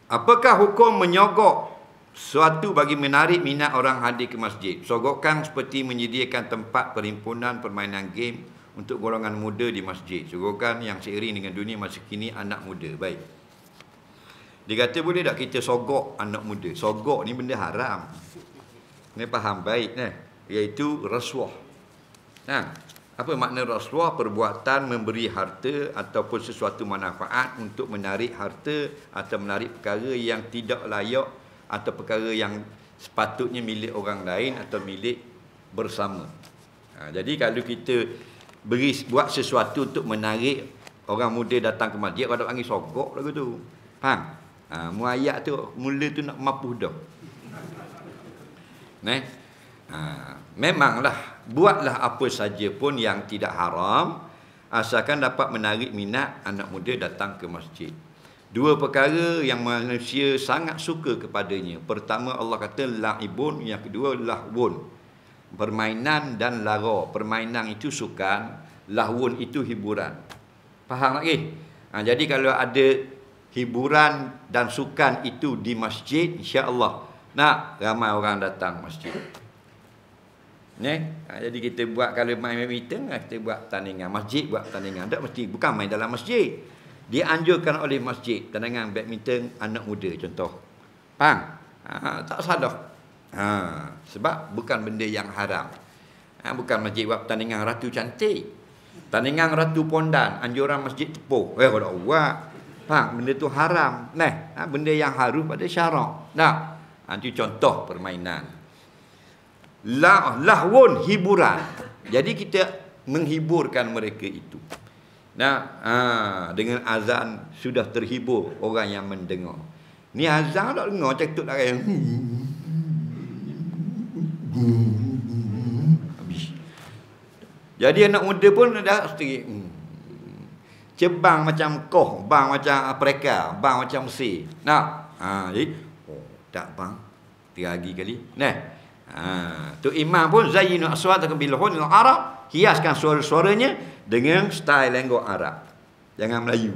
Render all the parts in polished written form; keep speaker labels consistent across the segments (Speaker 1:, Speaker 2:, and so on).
Speaker 1: Apakah hukum menyogok suatu bagi menarik minat orang hadir ke masjid? Sogokan seperti menyediakan tempat perhimpunan permainan game untuk golongan muda di masjid. Sogokan yang seiring dengan dunia masa kini anak muda. Baik. Dia kata boleh tak kita sogok anak muda? Sogok ni benda haram. Ni faham baik iaitu rasuah. Apa makna rasuah? Perbuatan memberi harta ataupun sesuatu manfaat untuk menarik harta atau menarik perkara yang tidak layak atau perkara yang sepatutnya milik orang lain atau milik bersama. Jadi kalau kita buat sesuatu untuk menarik orang muda datang ke masjid, pada panggil sogok lagu tu. Faham? Muayat tu mula tu nak mapuh dah. Memanglah buatlah apa saja pun yang tidak haram asalkan dapat menarik minat anak muda datang ke masjid. Dua perkara yang manusia sangat suka kepadanya. Pertama Allah kata laibun, yang kedua lahwun. Permainan dan lara. Permainan itu sukan, lahwun itu hiburan. Faham lagi? Jadi kalau ada hiburan dan sukan itu di masjid, insya-Allah ramai orang datang masjid. Jadi kita buat, kalau main badminton, kita buat tandingan masjid, buat tandingan. Tak mesti, bukan main dalam masjid. Dianjurkan oleh masjid tandingan badminton anak muda contoh. Faham? Tak salah. Sebab bukan benda yang haram. Bukan masjid buat tandingan ratu cantik. Tandingan ratu pondan, anjuran masjid tepuk. Kalau buat. Faham? Benda tu haram. Benda yang harus pada syarak. Itu contoh permainan. Lahwun, hiburan. Jadi kita menghiburkan mereka itu. Dengan azan sudah terhibur orang yang mendengar. Ni azan tak dengar, cakap tak kaya. Habis. Jadi anak muda pun dah setengah. Cebang macam koh, bang macam apreka, bang macam Mesir. Jadi tak bang 3 kali. Tu imam pun zayyinu aswatakum bil hunil arab, hiaskan suara-suaranya dengan style lenggok Arab. Jangan Melayu.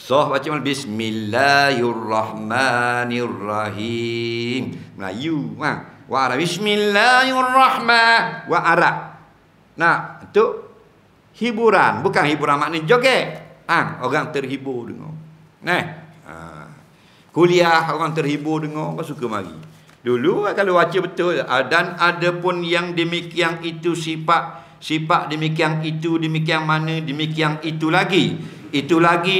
Speaker 1: Baca bismillahirrahmanirrahim. Melayu. Wa Arab bismillahirrahman wa Arab. Itu hiburan, bukan hiburan makna joget. Orang terhibur dengar. Kuliah orang terhibur dengar, orang suka mari. Dulu kalau baca betul, dan ada pun yang demikian itu sifat demikian itu, demikian mana, demikian itu lagi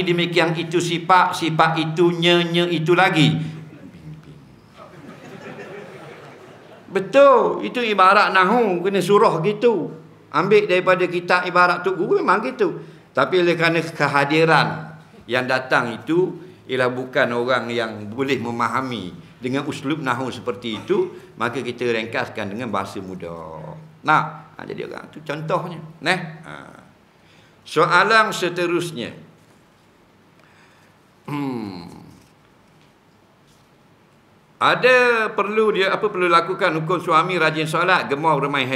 Speaker 1: demikian itu sifat itu nya itu lagi. Betul, itu ibarat nahu, kena surah gitu. Ambil daripada kitab ibarat Tok Guru memang gitu. Tapi oleh kerana kehadiran yang datang itu ialah bukan orang yang boleh memahami dengan uslub nahu seperti itu, maka kita ringkaskan dengan bahasa mudah. Jadi orang tu contohnya. Soalan seterusnya. Perlu lakukan hukum suami rajin solat, gemar remai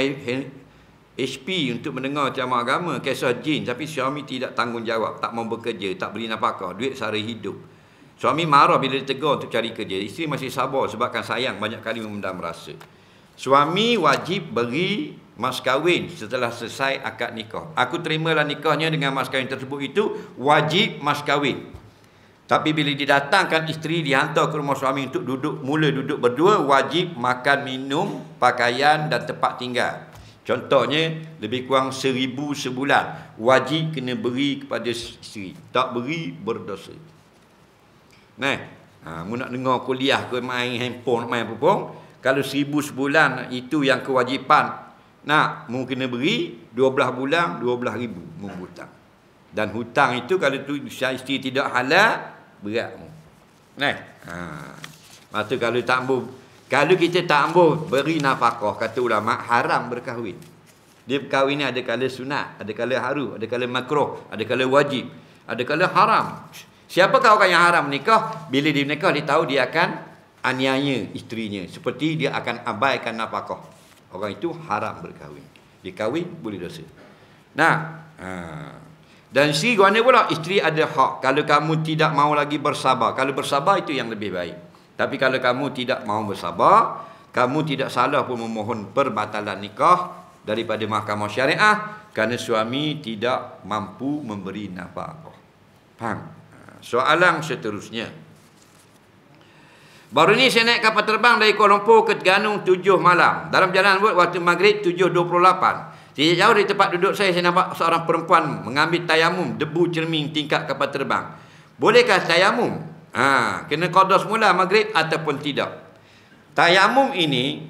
Speaker 1: HP untuk mendengar ceramah agama, kisah jin, tapi suami tidak tanggungjawab, tak mau bekerja, tak beri nafkah, duit sehari hidup. Suami marah bila ditegur untuk cari kerja. Isteri masih sabar sebabkan sayang, banyak kali memendam rasa. Suami wajib beri mas kahwin setelah selesai akad nikah. Aku terimalah nikahnya dengan mas kahwin tersebut, itu wajib mas kahwin. Tapi bila didatangkan isteri, dihantar ke rumah suami untuk mula duduk berdua, wajib makan, minum, pakaian dan tempat tinggal. Contohnya lebih kurang 1,000 sebulan. Wajib kena beri kepada isteri. Tak beri berdosa. Mu nak dengar kuliah ke main handphone, main apa pun, kalau 1,000 sebulan itu yang kewajipan. Mu kena beri 12 bulan 12,000 mu hutang. Dan hutang itu kalau tu isteri tidak halal, berat mu. Maka kalau kita tak ambil beri nafkah, kata ulama, haram berkahwin. Dia berkahwin ni ada kala sunat, ada kala haru, ada kala makruh, ada kala wajib, ada kala haram. Siapakah orang yang haram menikah? Bila dia menikah, dia tahu dia akan aniaya isterinya, seperti dia akan abaikan nafkah. Orang itu haram berkahwin. Dia kahwin boleh dosa. Dan isteri mana pula? Isteri ada hak. Kalau kamu tidak mau lagi bersabar. Kalau bersabar itu yang lebih baik. Tapi kalau kamu tidak mau bersabar, kamu tidak salah pun memohon perbatalan nikah daripada mahkamah syariah kerana suami tidak mampu memberi nafkah. Faham? Soalan seterusnya. Baru ni saya naik kapal terbang dari Kuala Lumpur ke Terengganu 7 malam. Dalam perjalanan waktu maghrib 7.28. Tidak jauh dari tempat duduk saya nampak seorang perempuan mengambil tayamum debu cermin tingkap kapal terbang. Bolehkah tayamum? Kena qada semula maghrib ataupun tidak? Tayamum ini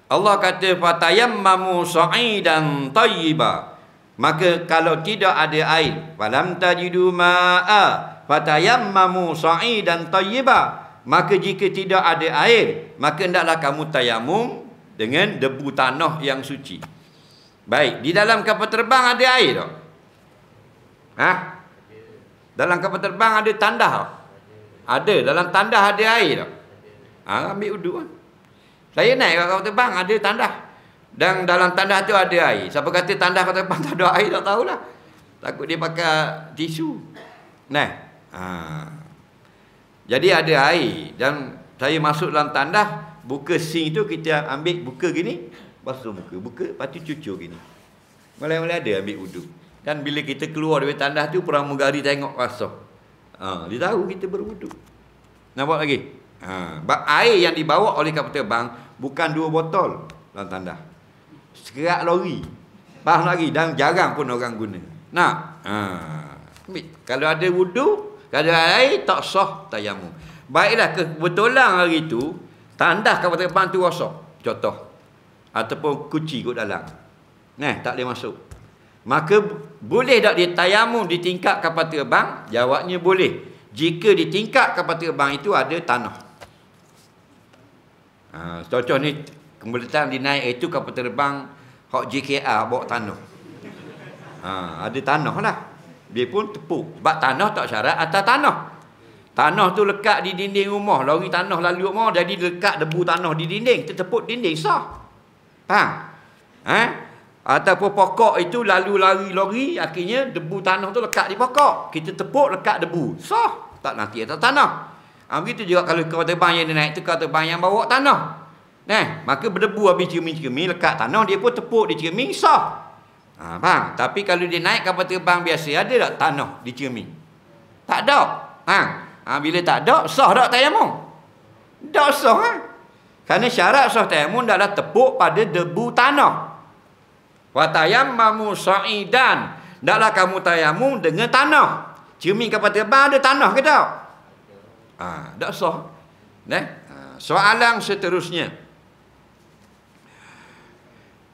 Speaker 1: Allah kata fatayammamu sa'idan tayyiba. Maka kalau tidak ada air, falam tajidu ma'a fatayammamu sa'idan tayyiba. Maka jika tidak ada air, maka hendaklah kamu tayamum dengan debu tanah yang suci. Baik, di dalam kapal terbang ada air tak? Dalam kapal terbang ada tandah tak? Ada, dalam tandah ada air tak? Ambil uduk kan. Saya naik kapal terbang ada tandah. Dan dalam tandah tu ada air. Siapa kata tandah kapal terbang tak ada air, tak tahulah. Takut dia pakai tisu. Jadi ada air. Dan saya masuk dalam tandah, buka sink tu, kita ambil, buka gini, basuh muka, buka, lepas tu cucur gini. Mulai-mulai ada ambil wuduk. Dan bila kita keluar dari tandas tu, pramugari tengok basah. Dia tahu kita berwuduk. Nampak lagi? Air yang dibawa oleh kapal terbang bukan 2 botol dalam tandas. Sekerak lori. Faham lagi? Dan jarang pun orang guna. Kalau ada wuduk, kalau ada air, tak sah tayamum. Baiklah, kebetulan hari tu tandas kapal terbang tu rosak. Contoh. Ataupun kuci kat dalam. Tak boleh masuk. Maka boleh tak dia tayamum di tingkap kapal terbang? Jawabnya boleh. Jika di tingkap kapal terbang itu ada tanah. Contoh ni, kemudian dinaik itu kapal terbang hak JKR bawa tanah. Ada tanah lah. Dia pun tepuk. Sebab tanah tak syarat atas tanah. Tanah tu lekat di dinding rumah. Lori tanah lalu rumah, jadi lekat debu tanah di dinding. Kita tepuk dinding, sah. Ataupun pokok itu lalu lari lori, akhirnya debu tanah tu lekat di pokok. Kita tepuk, lekat debu, sah. Tak nanti atas tanah. Begitu juga kalau kapal terbang yang dia naik tu kapal terbang yang bawa tanah. Maka berdebu habis cermin-cermin, lekat tanah, dia pun tepuk di cermin, sah. Faham? Tapi kalau dia naik kapal terbang biasa, ada tak tanah di cermin? Tak ada. Bila tak ada, sah tak tayamum? Tak sah. Kerana syarat sah tayamum adalah tepuk pada debu tanah. Wa tayammamu sa'idan. Taklah kamu tayamum dengan tanah. Cermin kapal terbang ada tanah ke tak? Tak sah. Soalan seterusnya.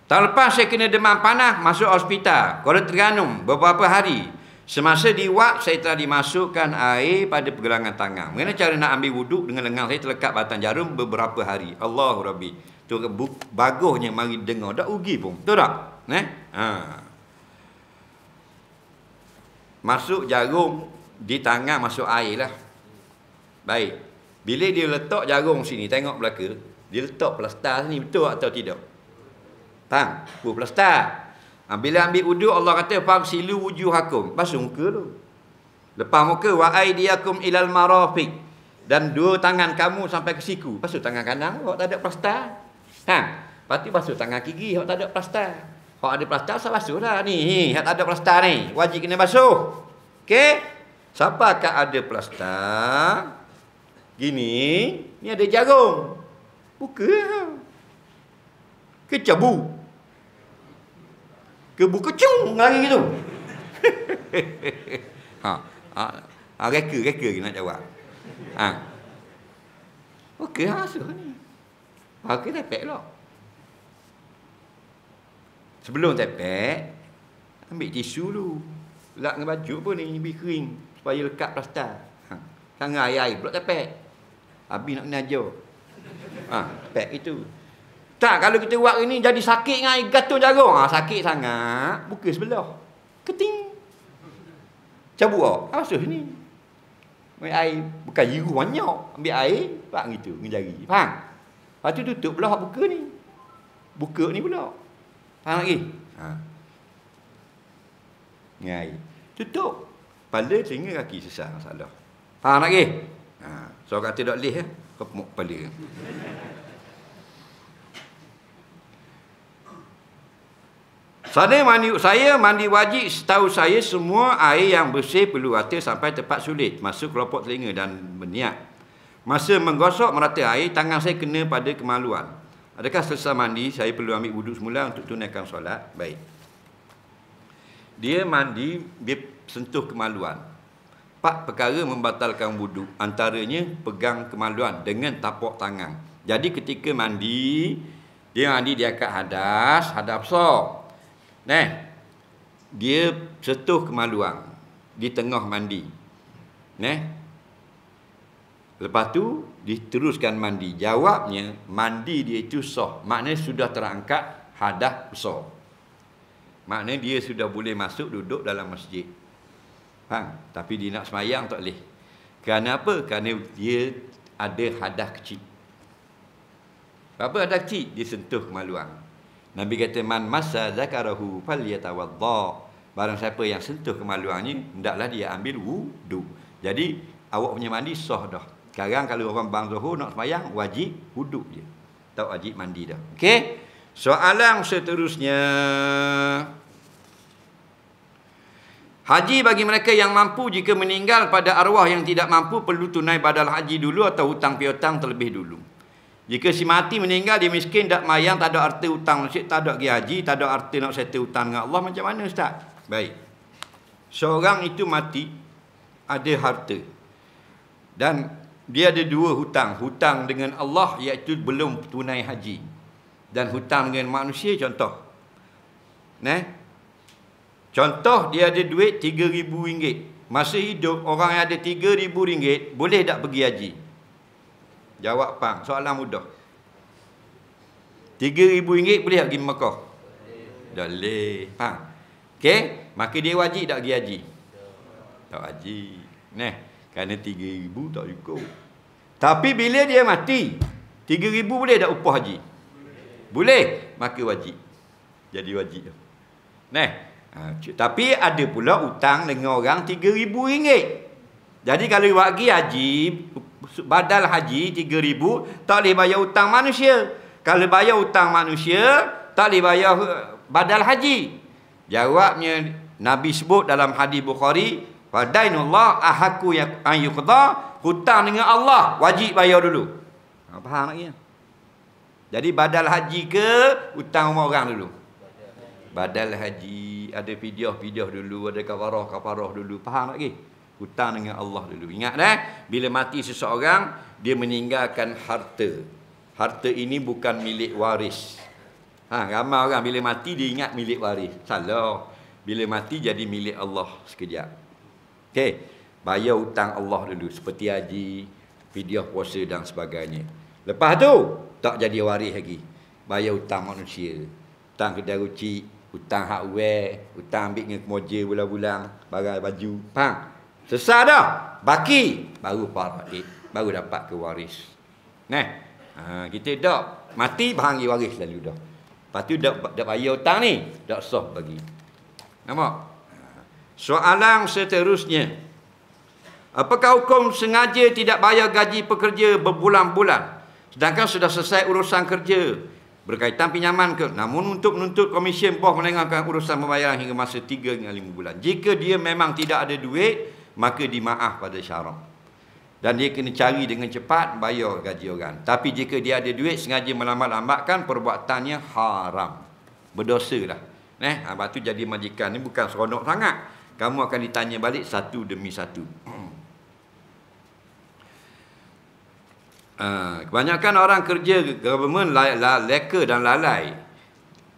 Speaker 1: Tahun lepas saya kena demam panas, masuk hospital Kuala Terengganu beberapa hari. Semasa di ward, saya telah dimasukkan air pada pergelangan tangan. Bagaimana cara nak ambil wuduk dengan lengan saya terlekat batang jarum beberapa hari? Allahu Rabbi. Tu bagusnya mari dengar. Tak rugi pun. Betul tak? Masuk jarum di tangan, masuk air lah. Baik. Bila dia letak jarum sini, tengok belaka, dia letak plaster sini, betul atau tidak? Plaster. Bila ambil wuduk, Allah kata fagsilu wujuhakum, basuh muka tu. Lepas muka, wa aydiyakum ilal marafiq, dan 2 tangan kamu sampai ke siku. Basuh tangan kanan, hak tak ada plaster. Lepas tu basuh tangan kiri, hak tak ada plaster. Hak ada plaster, saya basuh lah ni. Hak tak ada plaster ni, wajib kena basuh. Okey? Siapakah ada plaster? Gini, ni ada jarum. Buka. Kecabu. Kebu kecung lari gitu. Reka nak jawab. Okey, asuh ni. Okey, tepek lah. Sebelum tepek, ambil tisu dulu. Lap dengan baju pun ni, biar kering. Supaya lekat plaster. Sangat air pula tepek. Habis nak kena ajar. Tepek itu. Tak, kalau kita buat ini jadi sakit dengan air gatul jarum. Sakit sangat. Buka sebelah. Keting. Cabut lah. Asuh ni. Ambil air. Bukan jiru banyak. Ambil air. Buat gitu. Dengan jari. Faham? Lepas tu tutup pula buka ni. Buka ni pula. Faham lagi? Ni air. Tutup. Kepala, telinga, kaki sesat masalah. Faham lagi? So kata tak boleh kepuk kepala. Saya mandi wajib, setahu saya semua air yang bersih perlu rata sampai tepat sulit masuk kelopak telinga dan berniat. Masa menggosok merata air, tangan saya kena pada kemaluan. Adakah selesai mandi saya perlu ambil wuduk semula untuk tunaikan solat? Baik. Dia mandi, dia sentuh kemaluan. 4 perkara membatalkan wuduk. Antaranya pegang kemaluan dengan tapak tangan. Jadi ketika mandi, dia akad hadas besar. Dia sentuh kemaluan di tengah mandi. Lepas tu diteruskan mandi. Jawabnya mandi dia itu sah. Maknanya sudah terangkat hadas besar. Maknanya dia sudah boleh masuk duduk dalam masjid. Faham? Tapi dia nak semayang tak boleh. Kerana apa? Kerana dia ada hadas kecil. Apa hadas kecil? Dia sentuh kemaluan. Nabi kata man massa zakarahu falyatawadda. Barang siapa yang sentuh kemaluannya, hendaklah dia ambil wudu. Jadi awak punya mandi sah dah. Sekarang kalau orang bang Zuhur nak sembahyang, wajib wudu je. Tak wajib mandi dah. Okey? Soalan seterusnya. Haji bagi mereka yang mampu jika meninggal pada arwah yang tidak mampu perlu tunai badal haji dulu atau hutang piutang terlebih dulu. Jika si mati meninggal, dia miskin, tak mayang, tak ada arti hutang masjid, tak ada pergi haji, tak ada arti nak settle hutang dengan Allah, macam mana Ustaz? Baik. Seorang itu mati, ada harta. Dan dia ada 2 hutang. Hutang dengan Allah, iaitu belum tunai haji. Dan hutang dengan manusia, contoh. Contoh, dia ada duit RM3,000. Masa hidup, orang yang ada RM3,000, boleh tak pergi haji? Jawab Pang, soalan mudah. RM3,000 boleh tak pergi Mekah? Boleh. Pang. Okey, maka dia wajib tak pergi haji? Tak wajib. Kerana RM3,000 tak cukup. Tapi bila dia mati, RM3,000 boleh tak upah haji? Boleh, maka wajib. Jadi wajib. Tapi ada pula hutang dengan orang RM3,000. Jadi kalau bagi haji, badal haji RM3,000, tak boleh bayar hutang manusia. Kalau bayar hutang manusia, tak boleh bayar badal haji. Jawabnya Nabi sebut dalam hadis Bukhari, fadainullah ahaku an yuqda, hutang dengan Allah wajib bayar dulu. Faham lagi? Jadi badal haji ke hutang orang dulu? Badal haji, ada fidyah dulu, ada kafarah dulu. Faham lagi? Hutang dengan Allah dulu. Ingat bila mati seseorang, dia meninggalkan harta. Harta ini bukan milik waris. Ramai orang bila mati dia ingat milik waris. Salah. Bila mati jadi milik Allah sekejap. Okey, bayar hutang Allah dulu seperti haji, fidyah puasa dan sebagainya. Lepas tu tak jadi waris lagi. Bayar hutang manusia. Hutang kedai rucik, hutang hardware, hutang ambil dengan kemoja bulan-bulan, barang baju. Faham? Selesai dah. Baki baru faraid, baru dapat ke waris. Kita dak mati bagi waris lalu dah. Lepas tu dak bayar hutang ni, dak sah bagi. Nampak? Soalan seterusnya. Apakah hukum sengaja tidak bayar gaji pekerja berbulan-bulan sedangkan sudah selesai urusan kerja berkaitan pinjaman ke, namun untuk menuntut komisen bos melengahkan urusan pembayaran hingga masa 3 hingga 5 bulan. Jika dia memang tidak ada duit, maka dimaaf pada syarak. Dan dia kena cari dengan cepat bayar gaji orang. Tapi jika dia ada duit sengaja melambat-lambatkan, perbuatannya haram. Berdosa lah. Lepas tu jadi majikan ni bukan seronok sangat. Kamu akan ditanya balik satu demi satu. Kebanyakan orang kerja government leka dan lalai.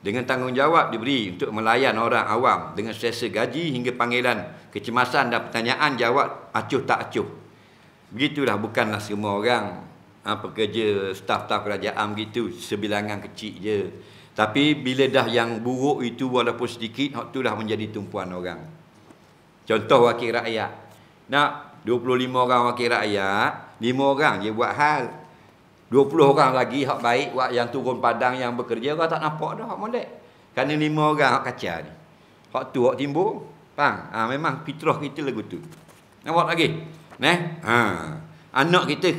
Speaker 1: Dengan tanggungjawab diberi untuk melayan orang awam dengan selesa gaji hingga panggilan kecemasan dan pertanyaan jawab acuh tak acuh. Begitulah, bukanlah semua orang pekerja staf-staf kerajaan begitu, sebilangan kecil je. Tapi bila dah yang buruk itu walaupun sedikit, itulah menjadi tumpuan orang. Contoh wakil rakyat. Nak 25 orang wakil rakyat, 5 orang je buat hal. 20 orang lagi hak baik, wak yang turun padang yang bekerja, orang tak nampak dah hak molek. Kerana 5 orang hak kacau ni. Hak tu hak timbul. Faham? Memang fitrah kita lagu tu. Nampak lagi? Anak kita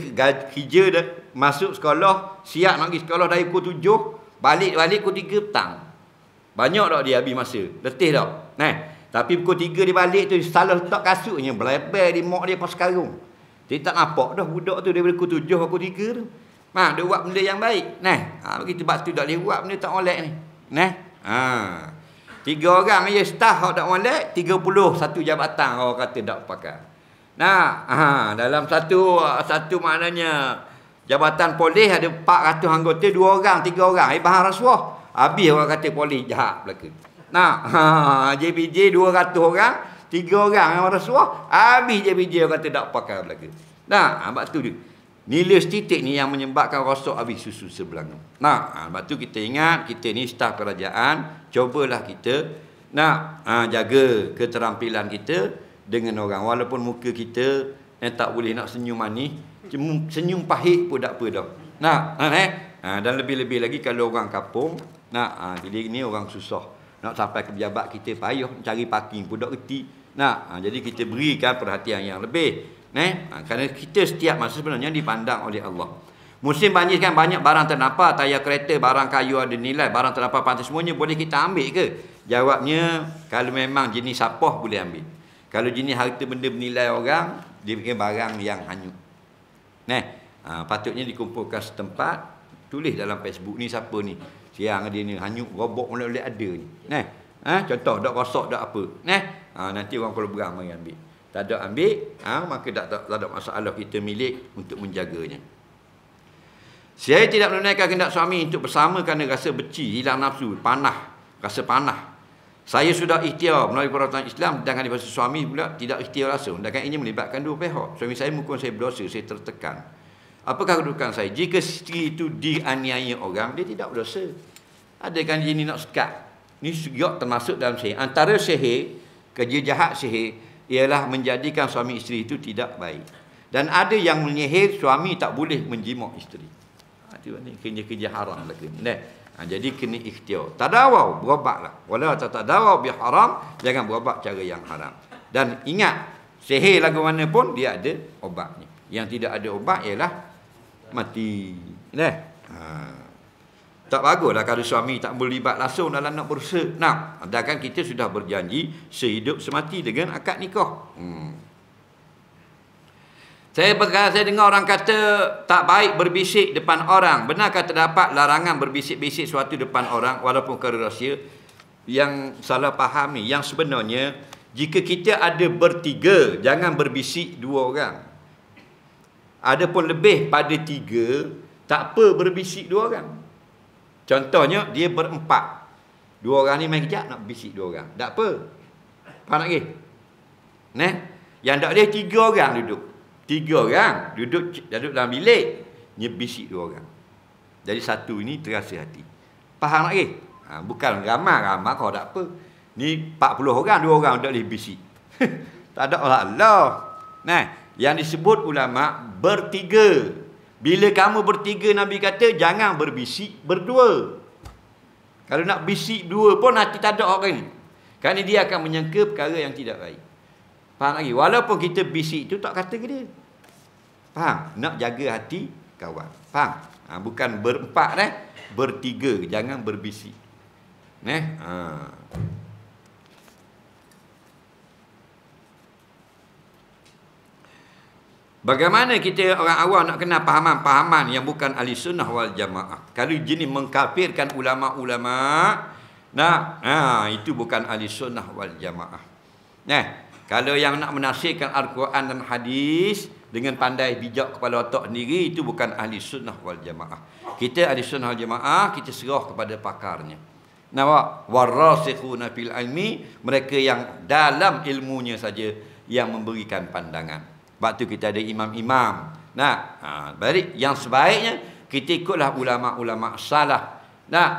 Speaker 1: kerja dah, masuk sekolah, siap nak pergi sekolah dari pukul 7, balik pukul 3 petang. Banyak tak dia habis masa? Letih tak? Tapi pukul 3 dia balik tu, salah letak kasutnya, belebel di mak dia pas sekarang. Dia tak nampak dah budak tu daripada pukul 7 pukul 3 tu. Dia buat benda yang baik. Begitu sebab tu tak boleh buat benda tak molek ni. 3 orang je staff tak molek, 31 jabatan orang kata tak pakai. Dalam satu maknanya jabatan polis ada 400 anggota, 2 orang, 3 orang bahan rasuah. Habis orang kata polis jahat belaka. JPJ 200 orang, 3 orang yang rasuah, habis JPJ orang kata tak pakai belaka. Sebab tu dia. Nilai statistik ni yang menyebabkan rosak habis susu sebelanga. Sebab tu kita ingat, kita ni staf kerajaan, cubalah kita nak jaga keterampilan kita dengan orang. Walaupun muka kita tak boleh nak senyum manis, senyum pahit pun tak apa dah. Dan lebih-lebih lagi kalau orang kampung, jadi ni orang susah. Nak sampai ke pejabat kita payah cari parking pun tak reti. Jadi kita berikan perhatian yang lebih. Kerana kita setiap masa sebenarnya dipandang oleh Allah. Musim banjir kan banyak barang terdampar, tayar kereta, barang kayu ada nilai, barang terdampar pantai, semuanya boleh kita ambil ke? Jawabnya, kalau memang jenis sapah boleh ambil. Kalau jenis harta benda bernilai orang, dia bukan barang yang hanyut. Patutnya dikumpulkan setempat, tulis dalam Facebook ni siapa ni. Siang dia ni hanyut, robok boleh ada ni. Contoh, dak rosak, dak apa. Nanti orang kalau berang mari ambil. Tak ada ambil, maka tak ada masalah, kita milik untuk menjaganya. Saya tidak menunaikan kehendak suami untuk bersama kerana rasa benci, hilang nafsu, rasa panah. Saya sudah ikhtiar melalui peraturan Islam, sedangkan daripada suami pula tidak ikhtiar langsung. Dan ini melibatkan dua pihak. Suami saya menghukum saya berdosa, saya tertekan. Apakah kedudukan saya? Jika isteri itu dianiaya orang, dia tidak berdosa. Adakah dia ni nak sekat? Ini juga termasuk dalam sihir. Antara sihir, kerja jahat sihir, ialah menjadikan suami isteri itu tidak baik. Dan ada yang menyihir suami tak boleh menjimak isteri. Itu ni kerja-kerja haram lagi. Jadi kena ikhtiar. Tadawau, berobatlah. Walau tadawau bi haram, jangan berobat cara yang haram. Dan ingat, sihir lagu mana pun dia ada obatnya. Yang tidak ada obat ialah mati. Tak baguslah kalau suami tak berlibat langsung dalam nak berusaha. Sedangkan kita sudah berjanji sehidup semati dengan akad nikah. Saya dengar orang kata tak baik berbisik depan orang. Benarkah terdapat larangan berbisik-bisik suatu depan orang walaupun kerana rahsia? Yang salah faham ni, yang sebenarnya jika kita ada bertiga, jangan berbisik 2 orang. Adapun lebih pada 3, tak apa berbisik 2 orang. Contohnya dia berempat. 2 orang ni main kejap nak bisik 2 orang. Tak apa. Faham lagi? Yang tak boleh 3 orang duduk. 3 orang duduk dalam bilik, dia bisik 2 orang. Jadi satu ini terasa hati. Faham lagi? Bukan ramai kau tak apa. Ni 40 orang, 2 orang tak boleh bisik. Tak ada Allah. Yang disebut ulama bertiga. Bila kamu bertiga, Nabi kata jangan berbisik berdua. Kalau nak bisik 2 pun nanti tak ada orang ni. Kerana dia akan menyangka perkara yang tidak baik. Faham lagi? Walaupun kita bisik tu tak kata ke dia. Faham? Nak jaga hati kawan. Faham? Bukan berempat bertiga. Jangan berbisik. Bagaimana kita orang awam nak kenal pahaman-pahaman yang bukan ahli sunnah wal jamaah? Kalau jenis mengkafirkan ulama-ulama, itu bukan ahli sunnah wal jamaah. Kalau yang nak menafsirkan Al-Quran dan hadis dengan pandai bijak kepala otak sendiri, itu bukan ahli sunnah wal jamaah. Kita ahli sunnah wal jamaah, kita serah kepada pakarnya. Warasikhuna fil ilmi, mereka yang dalam ilmunya saja yang memberikan pandangan. Sebab tu kita ada imam-imam. Balik yang sebaiknya kita ikutlah ulama-ulama salah.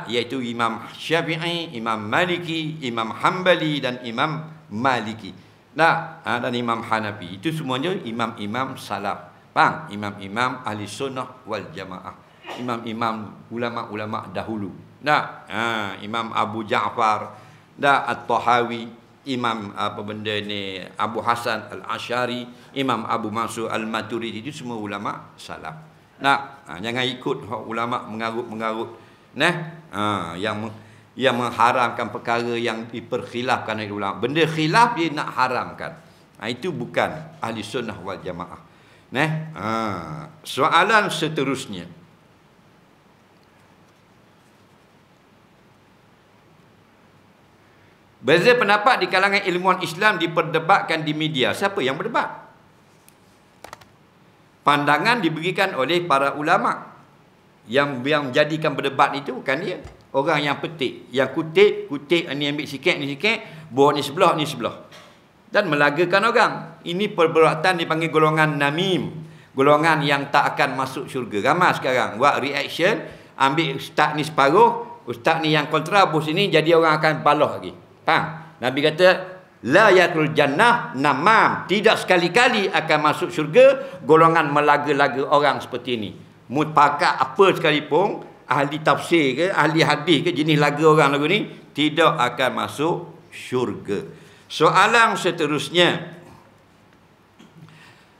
Speaker 1: Iaitu Imam Syafi'i, Imam Maliki, Imam Hanbali dan Imam Maliki. Dan Imam Hanafi. Itu semuanya imam-imam salaf. Faham? Imam-imam ahli sunnah wal jamaah. Imam-imam ulama-ulama dahulu. Imam Abu Ja'far, At-Tahawi. Imam apa benda ni, Abu Hasan Al-Asy'ari, Imam Abu Mansur Al-Maturidi, itu semua ulama salaf. Jangan ikut ulama mengarut-mengarut yang mengharamkan perkara yang diperkhilafkan oleh ulama. Benda khilaf dia nak haramkan. Itu bukan ahli sunnah wal jamaah. Soalan seterusnya. Beza pendapat di kalangan ilmuwan Islam diperdebatkan di media. Siapa yang berdebat? Pandangan diberikan oleh para ulama. Yang menjadikan berdebat itu bukan dia. Orang yang petik, yang kutip ni ambil sikit, ni sikit, buah ni sebelah, ni sebelah. Dan melagakan orang. Ini perbuatan dipanggil golongan namim. Golongan yang tak akan masuk syurga. Ramai sekarang buat reaction, ambil ustaz ni separuh, ustaz ni yang kontrabus ini, jadi orang akan balah lagi. Nabi kata la yakul jannah namam, tidak sekali-kali akan masuk syurga golongan melaga-laga orang seperti ini. Pakar apa sekalipun, ahli tafsir ke, ahli hadis ke, jenis laga orang lagu ni tidak akan masuk syurga. Soalan seterusnya,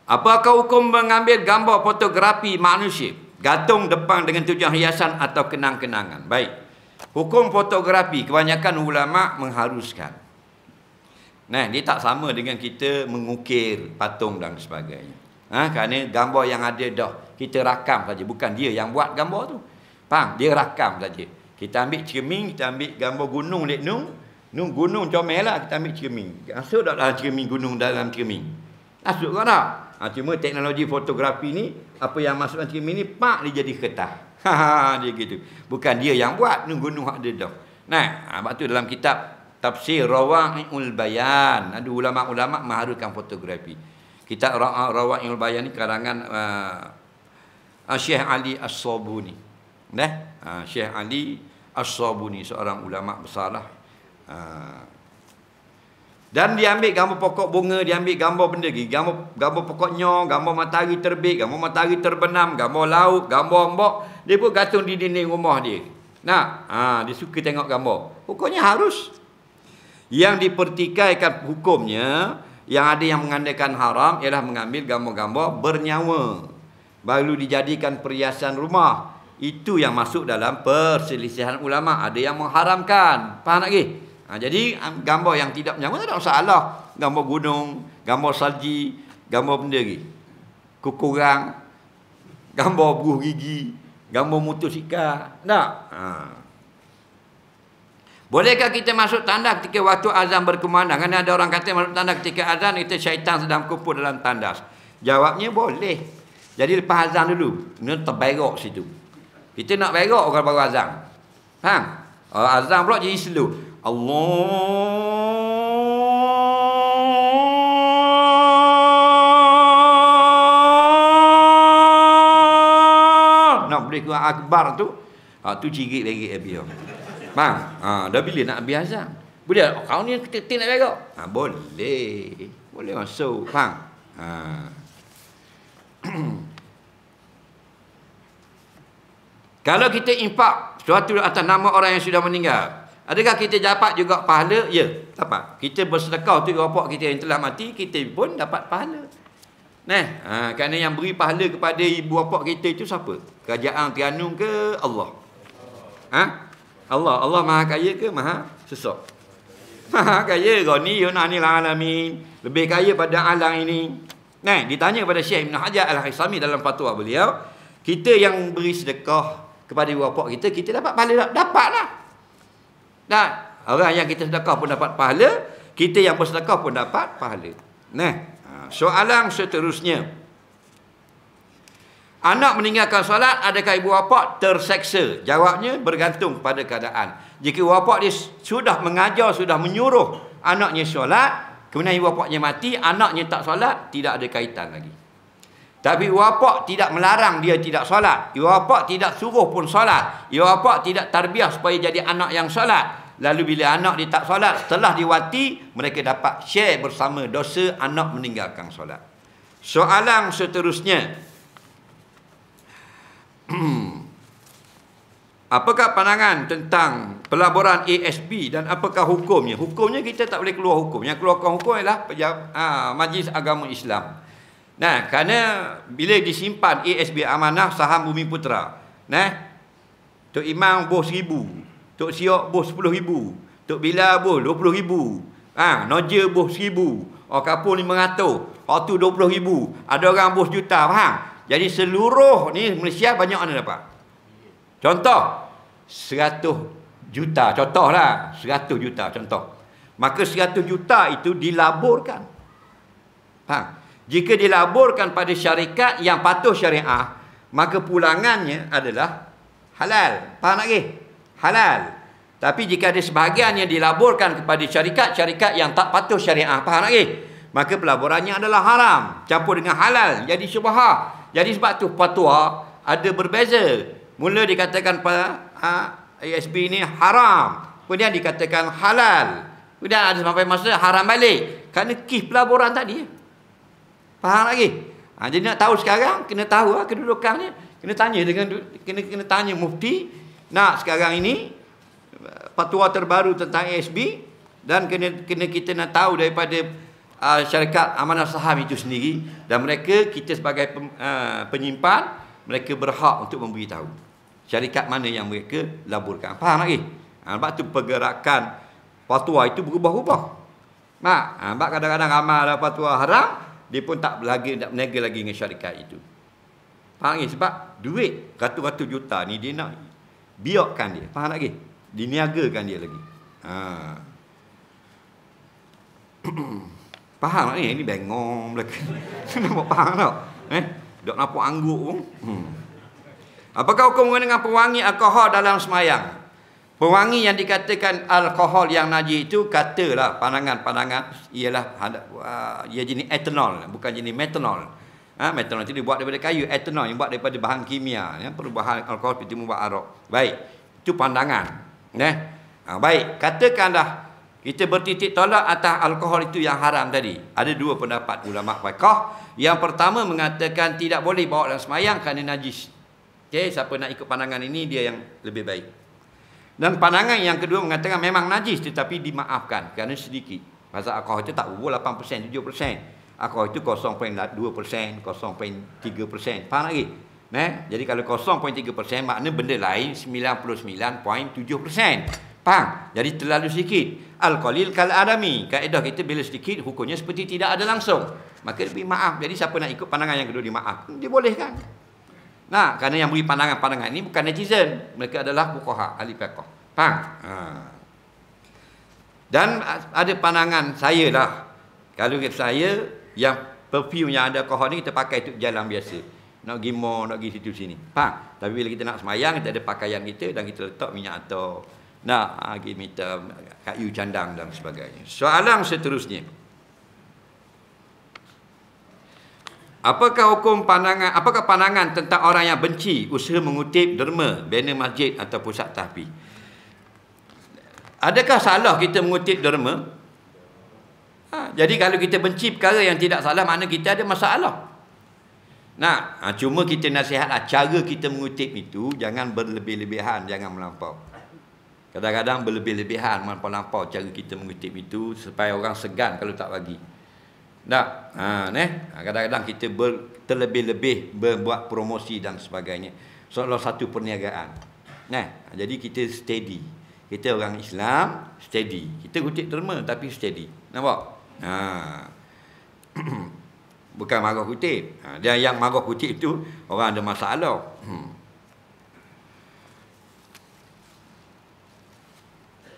Speaker 1: apakah hukum mengambil gambar fotografi manusia gantung depan dengan tujuan hiasan atau kenang-kenangan? Baik. Hukum fotografi kebanyakan ulama mengharuskan. Dia tak sama dengan kita mengukir patung dan sebagainya. Kerana gambar yang ada dah kita rakam saja, bukan dia yang buat gambar tu. Dia rakam saja. Kita ambil cermin, kita ambil gambar gunung Lek Nung gunung comel lah, kita ambil cermin. Masuk tak dalam cermin gunung, dalam cermin? Masuk kan tak? Cuma teknologi fotografi ni, apa yang masuk dalam cermin ni, dia jadi kertas. Dia gitu. Bukan dia yang buat, gunung hak dia dah. Sebab tu dalam kitab Tafsir Rawa'iul Bayan, ada ulama-ulama mengharuskan fotografi. Kitab Rawa'iul Bayan ni karangan Syekh Ali As-Sabuni. Syekh Ali As-Sabuni, seorang ulama besar lah. Dan dia ambil gambar pokok bunga, dia ambil gambar benda lagi, gambar pokoknya, gambar matahari terbit, gambar matahari terbenam, gambar laut, gambar ombak, dia pun gantung di dinding rumah dia. Dia suka tengok gambar. Pokoknya harus. Yang dipertikaikan hukumnya, yang ada yang mengandaikan haram ialah mengambil gambar-gambar bernyawa baru dijadikan perhiasan rumah. Itu yang masuk dalam perselisihan ulama. Ada yang mengharamkan. Faham tak lagi? Jadi gambar yang tidak bernyawa tak ada masalah. Gambar gunung, gambar salji, gambar benda lagi, kukurang, gambar buah gigi, gambar motosikal. Tak? Bolehkah kita masuk tandas ketika waktu azan berkumandang? Kerana ada orang kata masuk tandas ketika azan itu syaitan sedang kumpul dalam tandas. Jawabnya boleh. Jadi lepas azan dulu, kena terberok situ. Kita nak berok orang baru azan. Faham? Azan pula jadi slow. Allah. Nak boleh kurang akbar tu. Tu cirit lagi habis. Faham? Dah bila nak habis azan? Boleh kau ni kita nak berok? Boleh. Boleh masuk. Faham? Kalau kita infak sesuatu atas nama orang yang sudah meninggal, adakah kita dapat juga pahala? Ya, dapat. Kita bersedekah untuk bapak kita yang telah mati, kita pun dapat pahala. Kerana yang beri pahala kepada ibu bapak kita itu siapa? Kerajaan Terengganu ke Allah? Allah Maha Kaya ke Maha Sesak? Maha Kaya. Ghani yunanil alamin. Lebih kaya pada alam ini. Ditanya pada Syekh Ibn Hajar Al-Haythami dalam fatwa beliau, kita yang beri sedekah kepada ibu bapa kita, kita dapat pahala? Dapatlah. Orang yang kita sedekah pun dapat pahala, kita yang bersedekah pun dapat pahala. Soalan seterusnya, anak meninggalkan solat, adakah ibu bapa terseksa? Jawabnya bergantung pada keadaan. Jika ibu bapa dia sudah mengajar, sudah menyuruh anaknya solat, kemudian ibu bapanya mati, anaknya tak solat, tidak ada kaitan lagi. Tapi ibu bapa tidak melarang dia tidak solat, ibu bapa tidak suruh pun solat, ibu bapa tidak tarbiyah supaya jadi anak yang solat. Lalu bila anak dia tak solat, setelah diwati, mereka dapat share bersama dosa anak meninggalkan solat. Soalan seterusnya, Apakah pandangan tentang pelaburan ASB dan apakah hukumnya? Hukumnya kita tak boleh keluar hukum. Yang keluarkan hukum adalah Majlis Agama Islam. Nah, kerana bila disimpan ASB, amanah saham Bumi Putra. Nah, Tok Imam boh 1,000, Tok Siok boh 10,000, Tok Bila boh 20,000. Noja boh 1,000, orang kapur 500, waktu 20,000, ada orang boh juta, faham? Jadi seluruh ni Malaysia banyak mana dapat? Contoh 100 juta, contohlah 100 juta contoh. Maka 100 juta itu dilaburkan. Faham? Jika dilaburkan pada syarikat yang patuh syariah, maka pulangannya adalah halal. Faham lagi? Halal. Tapi jika ada sebahagian yang dilaburkan kepada syarikat-syarikat yang tak patuh syariah, faham lagi? Maka pelaburannya adalah haram, campur dengan halal, jadi syubhah. Jadi sebab tu fatwa ada berbeza. Mula dikatakan pada ASB ini haram, kemudian dikatakan halal, kemudian ada sampai masa haram balik kerana kes pelaburan tadi. Faham lagi? Jadi nak tahu sekarang kena tahu kedudukannya, kena tanya dengan kena tanya mufti. Nak sekarang ini fatwa terbaru tentang ASB, dan kena kita nak tahu daripada syarikat amanah saham itu sendiri, dan mereka, kita sebagai penyimpan, mereka berhak untuk memberitahu syarikat mana yang mereka laburkan. Faham lagi? Sebab tu pergerakan fatwa itu berubah-ubah. Sebab kadang-kadang amal fatwa haram, dia pun tak berniaga lagi dengan syarikat itu. Faham lagi? Sebab duit ratus-ratus juta ni dia nak biarkan dia. Faham lagi? Diniagakan dia lagi. Faham tak ni? Ini bengong belakang. Nampak faham tak? Dok nampak angguk pun. Apakah hukum dengan pewangi alkohol dalam semayang? Pewangi yang dikatakan alkohol yang najis itu, katalah pandangan-pandangan, ialah ia jenis etanol, bukan jenis metanol. Metanol itu dibuat daripada kayu, etanol yang buat daripada bahan kimia, perubahan alkohol seperti membuat arak. Baik, itu pandangan. Baik, katakanlah kita bertitik tolak atas alkohol itu yang haram tadi. Ada dua pendapat ulama fiqh. Yang pertama mengatakan tidak boleh bawa dalam semayang kerana najis. Okey, siapa nak ikut pandangan ini, dia yang lebih baik. Dan pandangan yang kedua mengatakan memang najis tetapi dimaafkan kerana sedikit. Pasal alkohol itu tak berubah 8%, 7%. Alkohol itu 0.2%, 0.3%. Faham lagi? Jadi kalau 0.3% makna benda lain 99.7%. Faham? Jadi terlalu sedikit. Al-qalil kal adami. Kaedah kita bila sedikit hukumnya seperti tidak ada langsung. Maka lebih maaf. Jadi siapa nak ikut pandangan yang kedua dimaaf, dibolehkan. Kerana yang beri pandangan-pandangan ini bukan netizen. Mereka adalah fuqaha, ahli fiqh. Faham? Dan ada pandangan saya lah. Kalau saya, yang perfume yang ada alkohol ni kita pakai untuk jalan biasa. Nak pergi mall, nak pergi situ sini. Faham? Tapi bila kita nak semayang, kita ada pakaian kita dan kita letak minyak atau nak pergi minta kayu candang dan sebagainya. Soalan seterusnya. Apakah pandangan tentang orang yang benci usaha mengutip derma, banner masjid atau pusat tahfiz? Adakah salah kita mengutip derma? Jadi kalau kita benci perkara yang tidak salah, makna kita ada masalah. Cuma kita nasihatlah cara kita mengutip itu jangan berlebih-lebihan, jangan melampau. Kadang-kadang berlebih-lebihan, melampau-lampau cara kita mengutip itu supaya orang segan kalau tak bagi. Kadang-kadang kita terlebih-lebih berbuat promosi dan sebagainya. Seolah satu perniagaan. Jadi kita steady. Kita orang Islam steady. Kita kutip derma tapi steady. Nampak? Bukan marah kutip. Dan yang marah kutip itu orang ada masalah.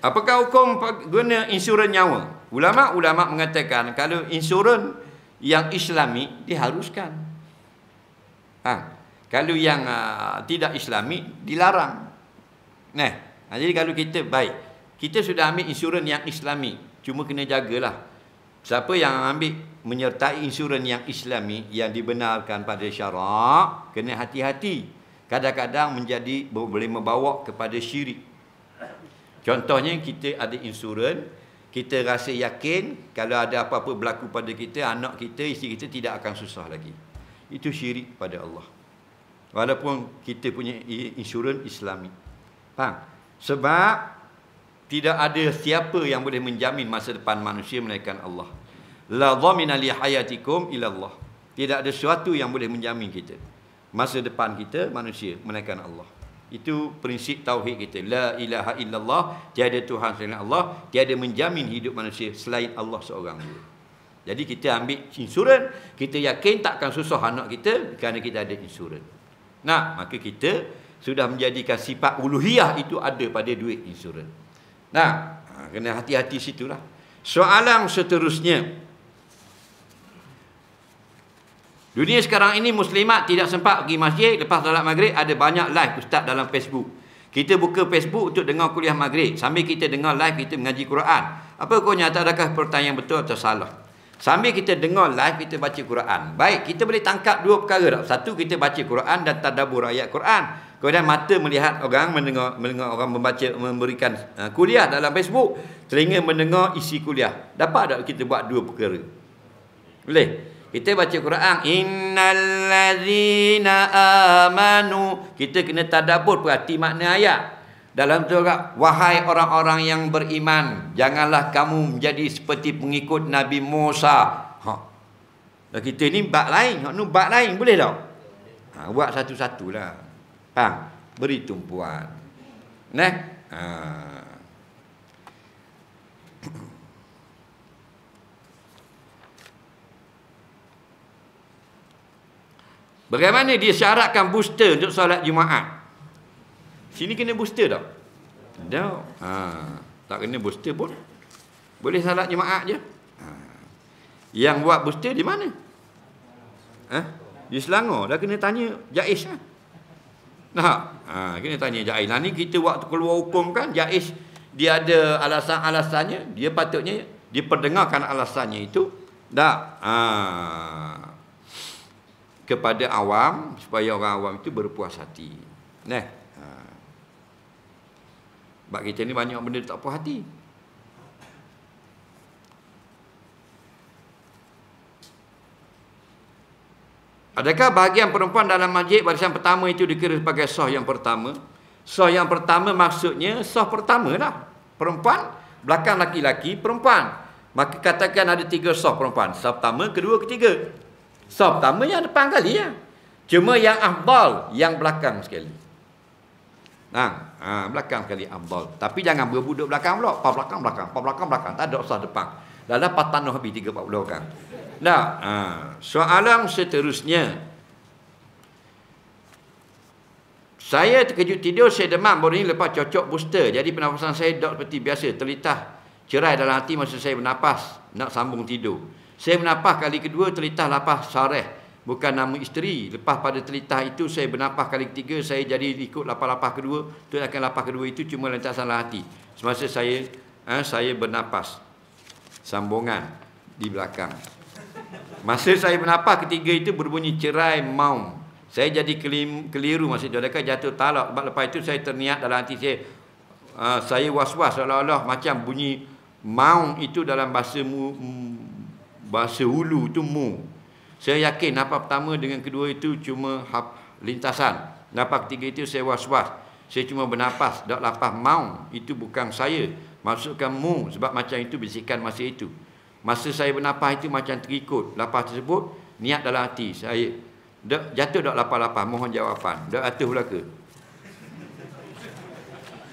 Speaker 1: Apakah hukum guna insurans nyawa? Ulama' mengatakan kalau insurans yang Islami diharuskan. Kalau yang tidak Islami dilarang. Jadi kalau kita baik, kita sudah ambil insurans yang Islami, cuma kena jagalah. Siapa yang ambil menyertai insurans yang Islami yang dibenarkan pada syarak, kena hati-hati. Kadang-kadang boleh membawa kepada syirik. Contohnya kita ada insurans, kita rasa yakin kalau ada apa-apa berlaku pada kita, anak kita, isteri kita tidak akan susah lagi. Itu syirik pada Allah. Walaupun kita punya insurans Islami. Faham? Sebab tidak ada siapa yang boleh menjamin masa depan manusia melainkan Allah. La dhamina li hayatikum illa Allah. Tidak ada sesuatu yang boleh menjamin kita masa depan kita manusia melainkan Allah. Itu prinsip tauhid kita. La ilaha illallah, tiada Tuhan selain Allah, tiada menjamin hidup manusia selain Allah seorang saja. Jadi kita ambil insurans, kita yakin takkan susah anak kita kerana kita ada insurans. Nah, maka kita sudah menjadikan sifat uluhiyah itu ada pada duit insurans. Nah, kena hati-hati situlah. Soalan seterusnya. Dunia sekarang ini muslimat tidak sempat pergi masjid, lepas solat maghrib ada banyak live ustaz dalam Facebook. Kita buka Facebook untuk dengar kuliah maghrib, sambil kita dengar live kita mengaji Quran. Apa hukumnya? Adakah pertanyaan betul atau salah? Sambil kita dengar live kita baca Quran. Baik, kita boleh tangkap dua perkara. Satu, kita baca Quran dan tadabbur ayat Quran. Kemudian mata melihat orang, mendengar orang membaca, memberikan kuliah dalam Facebook, telinga mendengar isi kuliah. Dapat tak kita buat dua perkara? Boleh. Kita baca Quran, innallazina amanu, kita kena tadabbur, perhati makna ayat. Dalam surah, wahai orang-orang yang beriman, janganlah kamu menjadi seperti pengikut Nabi Musa. Dan kita ni bab lain, hak nu bab lain, boleh tak? Buat satu-satulah. Faham? Beri tumpuan. Nah. Bagaimana dia syaratkan booster untuk solat Jumaat? Sini kena booster tak? Tak. Tak kena booster pun boleh solat Jumaat je. Yang buat booster di mana? Di Selangor. Dah kena tanya Jais lah. Kena tanya Jais. Nah ni kita waktu keluar hukum kan, Jais dia ada alasan-alasannya, dia patutnya diperdengarkan alasannya itu. Kepada awam, supaya orang awam itu berpuas hati. Sebab kita ni banyak benda tak puas hati. Adakah bahagian perempuan dalam masjid barisan pertama itu dikira sebagai sah yang pertama? Sah yang pertama maksudnya sah pertama lah. Perempuan, belakang laki-laki, perempuan. Maka katakan ada 3 sah perempuan. Sah pertama, kedua, ketiga. Sah pertama yang depan kali ya. Cuma yang afdal yang belakang sekali. Belakang sekali afdal. Tapi jangan berduduk belakang pula. Pas belakang. Tak ada sah depan. Dalam patanoh habis 30-40 orang. Soalan seterusnya. Saya terkejut tidur, saya demam baru ini lepas cocok booster. Jadi pernafasan saya dok seperti biasa, terlitah cerai dalam hati masa saya bernapas nak sambung tidur. Saya bernapas kali kedua terlitah lapas Sareh, bukan nama isteri. Lepas pada terlitah itu saya bernapas kali ketiga, saya jadi ikut lapas-lapas kedua. Tu akan lapas kedua itu cuma lantasan hati. Semasa saya bernapas sambungan di belakang. Masa saya bernapas ketiga itu berbunyi cerai maum. Saya jadi keliru masa itu. Adakah jatuh talak? Lepas itu saya terniat dalam hati saya was-was seolah-olah macam bunyi maum itu dalam bahasa hulu itu mu. Saya yakin napas pertama dengan kedua itu cuma lintasan. Napas ketiga itu saya was-was. Saya cuma bernapas. Dak lapas maum itu bukan saya. Maksudkan mu sebab macam itu bisikan masa itu. Masa saya bernapas itu macam terikut. Lapas tersebut niat dalam hati saya. Jatuh dak lapas-lapas. Mohon jawapan. Dak atuh belaka.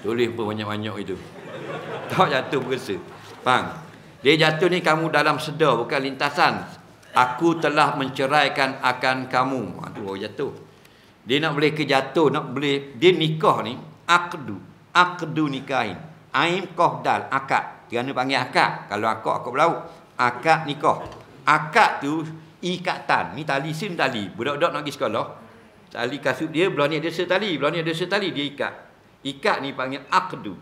Speaker 1: Tulis pun banyak-banyak itu. Tak jatuh berasa. Faham? Dia jatuh ni kamu dalam sedar, bukan lintasan. Aku telah menceraikan akan kamu. Aduh, jatuh. Dia nak boleh kejatuh, nak boleh. Dia nikah ni, akdu nikahin. Aim kohdal, akad. Kerana panggil akad. Kalau akad berlaut. Akad nikah. Akad tu, ikatan. Ni tali, sin tali. Budak-budak nak pergi sekolah. Tali kasut dia, belah ni ada setali. Belah ni ada setali, dia ikat. Ikat ni panggil akdu.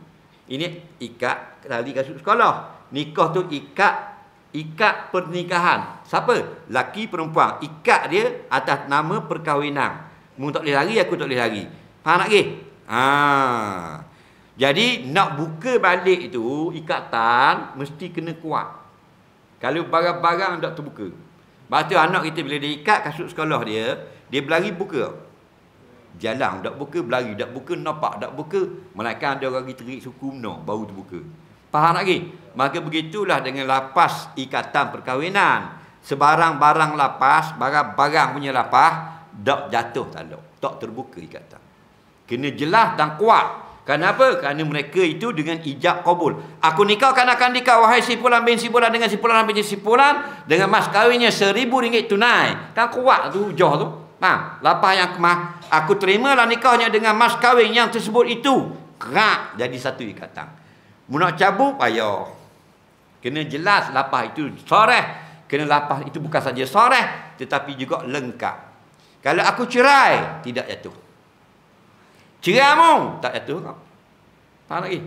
Speaker 1: Ini ikat tali kasut sekolah. Nikah tu ikat pernikahan. Siapa? Laki perempuan. Ikat dia atas nama perkahwinan. Mu tak boleh lari, aku tak boleh lari. Faham tak ke? Jadi nak buka balik itu ikatan mesti kena kuat. Kalau barang-barang tak terbuka. Lepas tu anak kita bila dia ikat kasut sekolah dia berlari buka. Jalan tak buka, berlari tak buka, nampak tak buka. Melainkan ada orang terik suku no, baru terbuka. Faham lagi? Maka begitulah dengan lapas ikatan perkahwinan. Sebarang-barang lapas, barang-barang punya lapas, tak jatuh talak, tak terbuka ikatan. Kena jelas dan kuat. Kenapa? Kerana mereka itu dengan ijab kabul. Aku nikahkan akan nikah wahai si fulan bin si fulan dengan si fulan bin si fulan dengan mas kahwinnya RM1,000 tunai. Kan kuat tu hujah tu. Nah, lapas yang kemah, aku terimalah nikahnya dengan mas kahwin yang tersebut itu. Kerak jadi satu ikatan. Mu nak cabut payah. Kena jelas lapas itu soreh. Kena lapas itu bukan saja soreh tetapi juga lengkap. Kalau aku cerai, tidak jatuh. Cerai mu, tak jatuh kau. Faham lagi?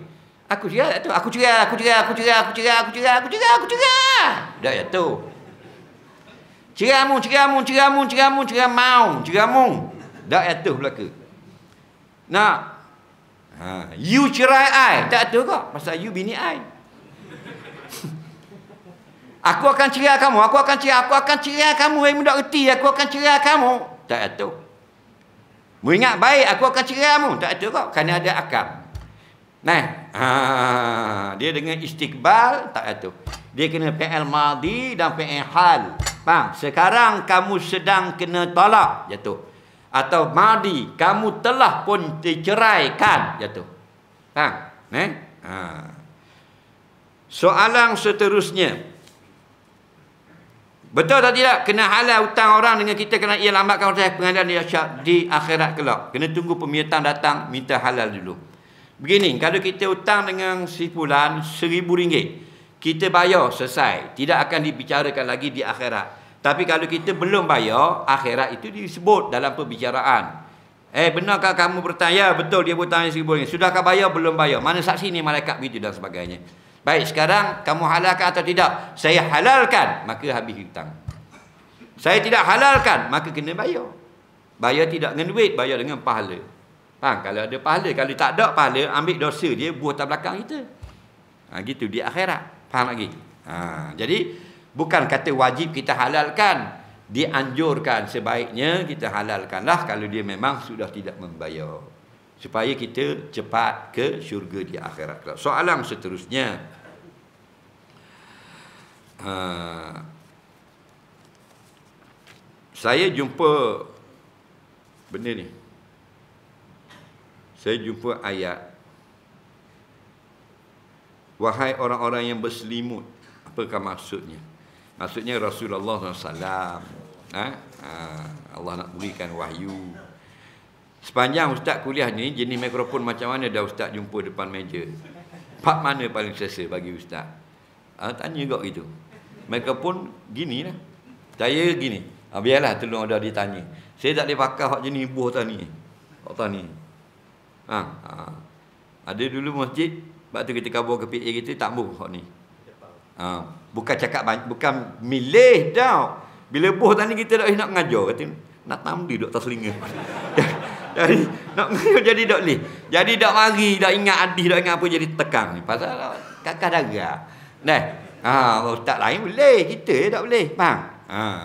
Speaker 1: Aku cerai, jatuh. Aku cerai. Tak jatuh. Cerai mu. Tak jatuh belaka. Nah. You cerai I, tak jatuh kau. Pasal you bini I. Aku akan cerai kamu, aku akan cerai kamu, mudak reti, aku akan cerai kamu. Tak jatuh. Mu ingat baik, aku akan cerai kamu. Tak jatuh kau, kerana ada akad. Nah, dia dengan istiqbal, tak jatuh. Dia kena fi'il madi dan fi'il hal. Faham? Sekarang kamu sedang kena talak, jatuh. Atau madi, kamu telah pun diceraikan, jatuh. Faham? Soalan seterusnya. Betul tak tidak? Kena halal hutang orang dengan kita kena ia lambatkan proses pengadilan di akhirat kelak. Kena tunggu pemiyatan datang, minta halal dulu. Begini, kalau kita hutang dengan si fulan RM1,000, kita bayar selesai. Tidak akan dibicarakan lagi di akhirat. Tapi kalau kita belum bayar, akhirat itu disebut dalam perbicaraan. Benarkah kamu bertanya? Betul, dia hutang RM1,000. Sudahkah bayar? Belum bayar. Mana saksi ni, malaikat begitu dan sebagainya. Baik, sekarang kamu halalkan atau tidak? Saya halalkan, maka habis hutang. Saya tidak halalkan, maka kena bayar. Bayar tidak dengan duit, bayar dengan pahala. Kalau ada pahala, kalau tak ada pahala, ambil dosa dia, buah atas belakang kita. Gitu di akhirat. Faham lagi? Jadi bukan kata wajib kita halalkan, dianjurkan sebaiknya kita halalkanlah kalau dia memang sudah tidak membayar. Supaya kita cepat ke syurga di akhirat. Soalan seterusnya. Saya jumpa benda ni. Saya jumpa ayat. Wahai orang-orang yang berselimut. Apakah maksudnya? Maksudnya Rasulullah SAW. Allah nak berikan wahyu. Sepanjang ustaz kuliah ni, jenis mikrofon macam mana dah ustaz jumpa depan meja? Part mana paling selesa bagi ustaz? Tanya juga gitu. Mikrofon gini lah. Saya gini. Biarlah tolong ada ditanya. Saya tak boleh pakai hak jenis buah tani. Hak tani. Ada dulu masjid, waktu kita kabur ke PA kita tak buh hak ni. Bukan cakap bukan milih dah. Bila buah tani kita dah nak mengajar, kata nak tamdi dok atas telinga. Jadi nak jadi dok leh. Jadi dok mari, dok ingat hadis, dok ingat apa jadi tekang ni. Pasal kakak darah. Ustaz lain boleh, kita tak boleh. Faham?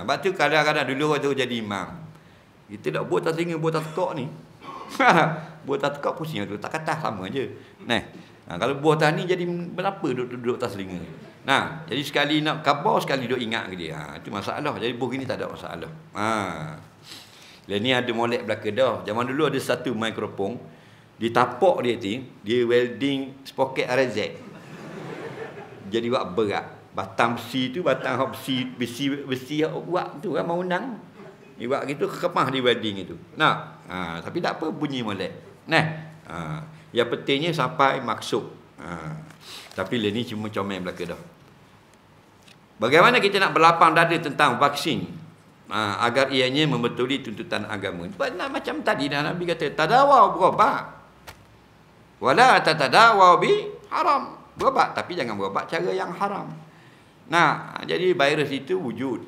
Speaker 1: Sebab tu kadang-kadang dulu waktu jadi imam. Kita dak buat atas telinga, buat atas tekak ni. Buat atas tekak pusing tu, tak kata sama aje. Kalau buah atas ni jadi berapa duduk atas telinga. Jadi sekali nak khabar, sekali duk ingat ke dia. Itu masalah. Jadi buah ni tak ada masalah. Lah ni ada molek belaka dah. Zaman dulu ada satu mikrofon, ditapak dia tu, dia welding sprocket RZ. Jadi buat berat. Batang besi tu, batang besi buat tu kan mau undang. Dia buat gitu kemah di welding itu. Tapi tak apa bunyi molek. Yang pentingnya sampai maksud. Tapi lah ni cuma comel belaka dah. Bagaimana kita nak berlapang dada tentang vaksin? Agar ianya membetuli tuntutan agama. Macam tadi Nabi kata, tadawaw berobat. Wala tatadawaw bi haram. Berobat, tapi jangan berobat cara yang haram. Jadi virus itu wujud.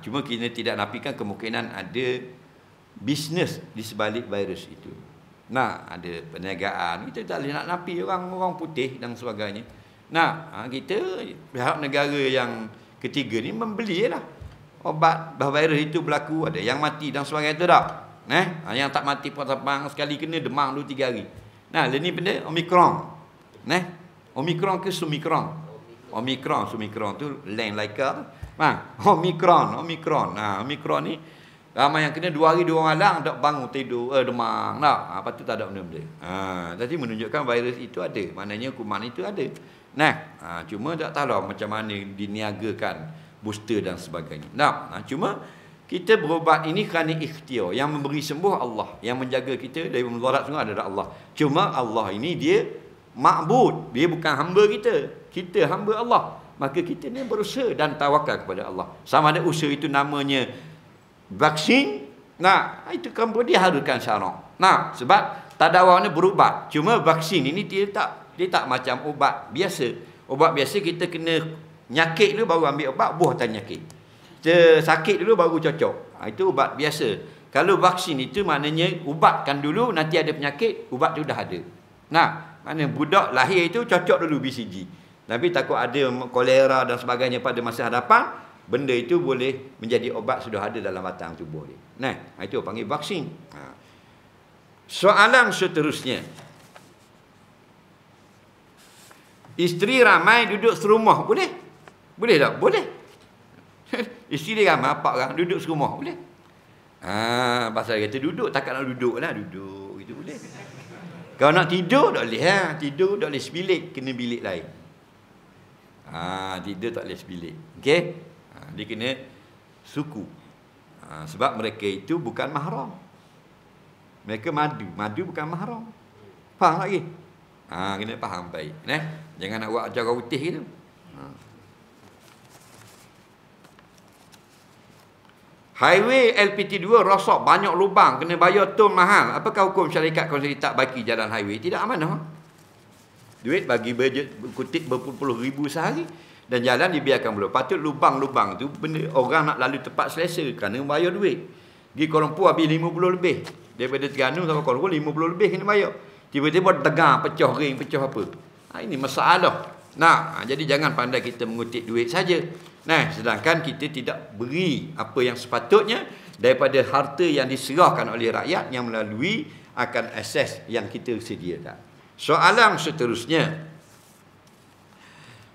Speaker 1: Cuma kita tidak nafikan kemungkinan ada bisnes di sebalik virus itu. Ada perniagaan. Kita tak boleh nak nafi orang putih dan sebagainya. Kita berharap negara yang ketiga ni membelilah obat bahawa virus itu berlaku, ada yang mati dan sebagainya itu tak. Yang tak mati pun terbang sekali kena demam 2-3 hari. Nah, ni benda Omicron. Omicron ke Sumicron? Sumicron tu lain laika. Omicron. Omicron ni ramai yang kena 2 hari 2 malam tak bangun tidur, demam. Apa tu tak ada benda-benda. Tadi menunjukkan virus itu ada. Maknanya kuman itu ada. Cuma tak tahu macam mana diniagakan booster dan sebagainya. Cuma kita berubat ini kerana ikhtiar. Yang memberi sembuh Allah, yang menjaga kita dari mudarat semua adalah Allah. Cuma Allah ini dia ma'bud, dia bukan hamba kita. Kita hamba Allah. Maka kita ni berusaha dan tawakal kepada Allah. Sama ada usaha itu namanya vaksin, itu kan dia haruskan syarak. Sebab tadawar ni berubat. Cuma vaksin ini dia tak macam ubat biasa. Ubat biasa kita kena nyakit dulu baru ambil ubat, buah tak nyakit. Sakit dulu baru cocok. Itu ubat biasa. Kalau vaksin itu maknanya ubatkan dulu, nanti ada penyakit, ubat tu dah ada. Maknanya budak lahir itu cocok dulu BCG. Tapi takut ada kolera dan sebagainya pada masa hadapan, benda itu boleh menjadi obat sudah ada dalam batang tubuh dia. Itu panggil vaksin. Soalan seterusnya. Isteri ramai duduk serumah, boleh? Boleh tak? Boleh. Isteri ramai apa orang duduk serumah, boleh? Pasal kata duduk, takkan nak duduk lah. Duduk, itu boleh. Kalau nak tidur, tak boleh. Tidur tak boleh sebilik, kena bilik lain. Tidur tak boleh sebilik. Okey? Dia kena suku. Sebab mereka itu bukan mahram. Mereka madu bukan mahram. Faham lagi? Kena faham baik. Jangan nak buat cara putih gitu. Highway LPT2 rosak, banyak lubang, kena bayar tol mahal. Apakah hukum syarikat kalau saya tak bagi jalan highway? Tidak amanah. Duit bagi budget kutip berpuluh-puluh ribu sehari dan jalan dibiarkan belum. Patut lubang-lubang tu benda orang nak lalu tepat selesa kerana bayar duit. Pergi Kuala Lumpur habis 50 lebih. Daripada Terengganu sampai Kuala Lumpur 50 lebih kena bayar. Tiba-tiba tegang, pecah ring, pecah apa. Ini masalah. Jadi jangan pandai kita mengutip duit saja. Sedangkan kita tidak beri apa yang sepatutnya daripada harta yang diserahkan oleh rakyat yang melalui akan akses yang kita sediakan. Soalan seterusnya.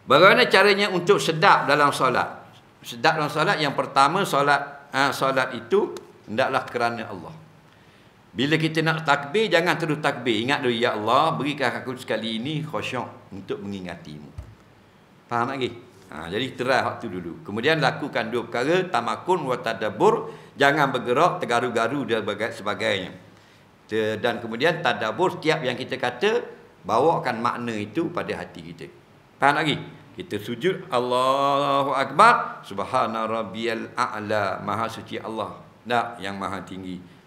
Speaker 1: Bagaimana caranya untuk sedap dalam solat? Sedap dalam solat, yang pertama solat itu hendaklah kerana Allah. Bila kita nak takbir, jangan terus takbir. Ingat dulu, ya Allah, berikan aku sekali ini khusyuk untuk mengingatimu. Faham lagi? Jadi terai waktu dulu. Kemudian lakukan 2 perkara, tamakun wa tadabbur, jangan bergerak, tergaru-garu dan sebagainya. Dan kemudian tadabbur, setiap yang kita kata, bawakan makna itu pada hati kita. Faham lagi? Kita sujud, Allahu Akbar, Subhana Rabbiyal A'la, Maha Suci Allah, yang Maha Tinggi.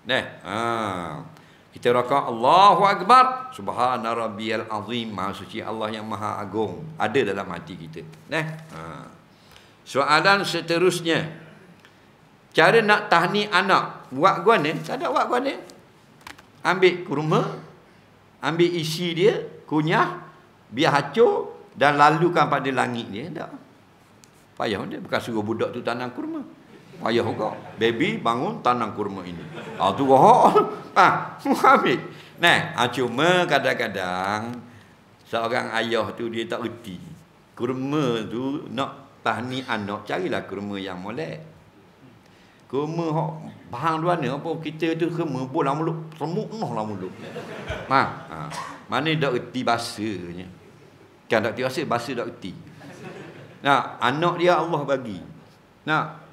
Speaker 1: Kita rakaat, Allahu Akbar, Subhana Rabbiyal Azim, Maha Suci Allah yang Maha Agung. Ada dalam hati kita. Soalan seterusnya. Cara nak tahni anak. Buat guana, tak ada buat guana. Ambil kurma, ambil isi dia, kunyah, biar hacur dan lalukan pada langit dia. Tak. Payah dia, bukan suruh budak tu tanam kurma. Payah juga. Baby bangun tanam kurma ini. Tu rohok. Ambil. Cuma kadang-kadang seorang ayah tu dia tak reti. Kurma tu nak tahni anak, carilah kurma yang molek. Kurma hok bahang duana apa kita tu kurma bola mulut, remuk lah mulut. Mana dak reti bahasanya. Kan dak reti bahasa dak reti. Anak dia Allah bagi.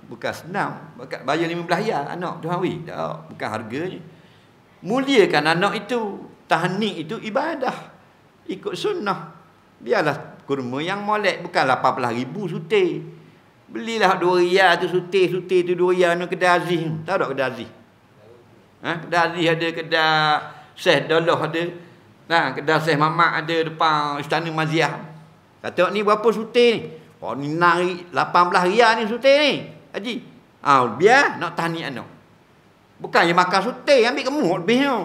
Speaker 1: Bukan senang, bayar 15 riyal anak tu hawi. Tak, bukan harganya. Muliakan anak itu, tahnik itu ibadah. Ikut sunnah. Biarlah kurma yang molek, bukan 18,000 sutir. Belilah 2 riyal tu sutir tu 2 riyal no kedai Aziz. Tahu tak kedai Aziz? Kedai Aziz ada, kedai Syekh Doloh ada. Kedai Syekh Mamat ada depan Istana Maziah. Kata ni berapa sutir ni? Ni naik 18 riyal ni sutir ni. Haji. Biar nak tahni anak. Bukan yang makan sutir, ambil kemut lebih tu.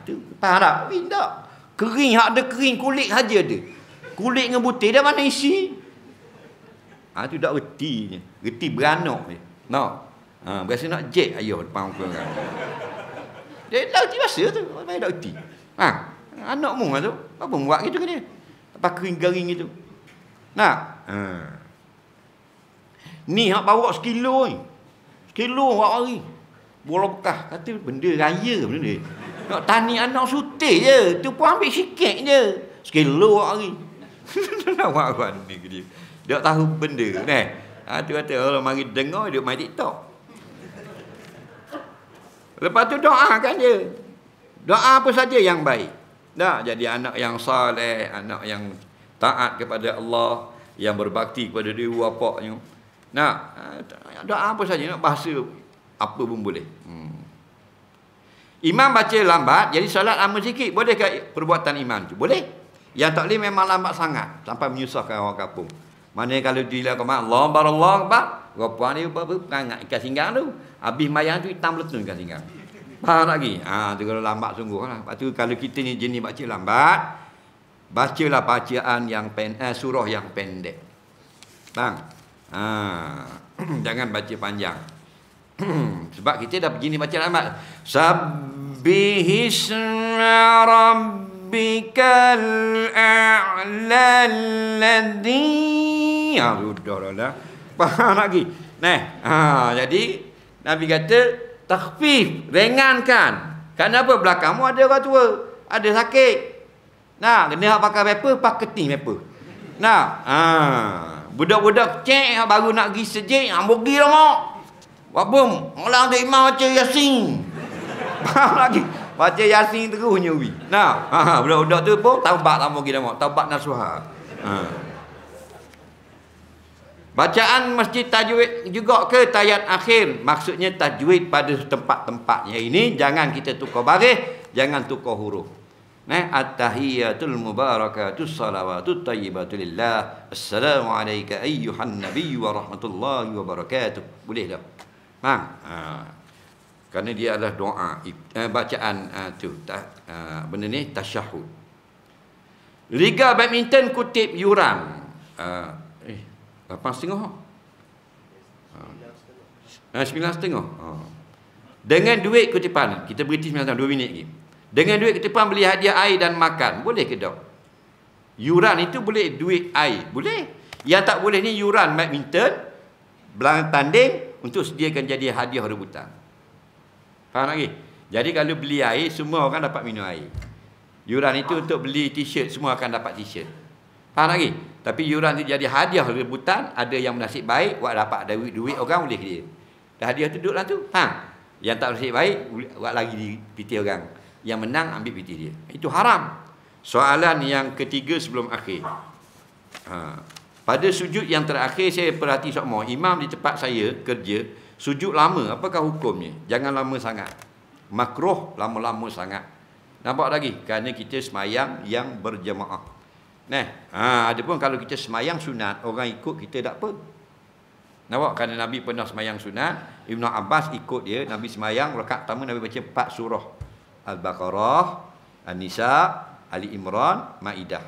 Speaker 1: Tu faham tak? Tak. Kering, hak ada kering, kulit saja ada. Kulit dengan butir dah mana isi? Tu tak reti. Reti beranak je. Berasa nak jet ayah depan muka kan. Dia dah reti biasa tu. Main dah reti. Ha, anak mu tu. Apa buat gitu ke dia? Pakai garing gitu. Nah. Ha. Ni hak bawa sekilo ni. Sekilo bawa hari. Bola bekas. Kata benda raya benda ni. Nak tani anak sutir je. Tu pun ambil sikit je. Sekilo bawa hari. Nak buat ni ke dia. Dia tahu benda. Nah. Ha, tu kata orang mari dengar dia main TikTok. Lepas tu doakan dia. Doa apa saja yang baik. Dah jadi anak yang soleh, anak yang taat kepada Allah, yang berbakti kepada dewa bapaknya. Nah, doa apa saja, nak bahasa apa pun boleh. Imam baca lambat, jadi solat lama sikit. Boleh ke perbuatan imam tu? Boleh. Yang tak boleh memang lambat sangat sampai menyusahkan orang kampung. Mana kalau dia kemana Allah Akbar, gapuan dia perangat ikan singgang tu. Habis mayang tu hitam betul ikan singgang. Faham lagi? Ha, tu kalau lambat sungguh lah. Lepas tu kalau kita ni jenis baca lambat, bacalah bacaan yang surah yang pendek. Bang. Ha, jangan baca panjang. Sebab kita dah begini baca lambat. Sabbihisma rabbikal a'la alladhi. Ha, sudah dah. Faham lagi? Nah, ha, jadi Nabi kata takhfif, ringankan. Kenapa belakangmu ada orang tua, ada sakit. Nah, kena pakai paper, pakai keting paper. Nah, ha, budak-budak kecil baru nak pergi sejik, pergi dah mak. Buat bom, orang tu imam baca Yasin. Faham lagi? Baca Yasin terus nyuri. Nah, ha, budak-budak tu pun taubat tak pergi dah mak, taubat nasuha. Ha. Bacaan masjid tajwid juga ke tayat akhir. Maksudnya tajwid pada tempat-tempatnya ini. Jangan kita tukar baris, jangan tukar huruf. At-tahiyatul mubarakatus salawatut tayyibatu lillah. Assalamualaikum ayyuhan nabiyyu wa rahmatullahi wa barakatuh. Boleh dah. Faham? Kerana dia adalah doa. Bacaan tu. Benda ni tasyahud. Liga badminton kutip yuran. 8.5. 9.5. Dengan duit kutipan, kita berhenti 9 tahun 2 minit lagi. Dengan duit kutipan beli hadiah air dan makan, boleh ke tak? Yuran itu boleh duit air, boleh. Yang tak boleh ni yuran badminton, belang tanding untuk sediakan jadi hadiah rebutan. Faham lagi? Jadi kalau beli air, semua orang dapat minum air. Yuran itu untuk beli t-shirt, semua akan dapat t-shirt. Faham lagi? Tapi yuran itu jadi hadiah rebutan. Ada yang nasib baik, buat dapat duit orang boleh dia. Dah hadiah tu duduklah tu. Faham? Yang tak nasib baik, buat lagi di piti orang. Yang menang, ambil piti dia. Itu haram. Soalan yang ketiga sebelum akhir. Pada sujud yang terakhir, saya perhati semua. Imam di tempat saya kerja, sujud lama. Apakah hukumnya? Jangan lama sangat. Makruh lama-lama sangat. Nampak lagi? Kerana kita semayang yang berjemaah. Nah, adapun kalau kita semayang sunat, orang ikut kita tak apa. Nampak? Kerana Nabi pernah semayang sunat, Ibn Abbas ikut dia, Nabi semayang rakaat pertama Nabi baca 4 surah. Al-Baqarah, An-Nisa, Ali Imran, Maidah.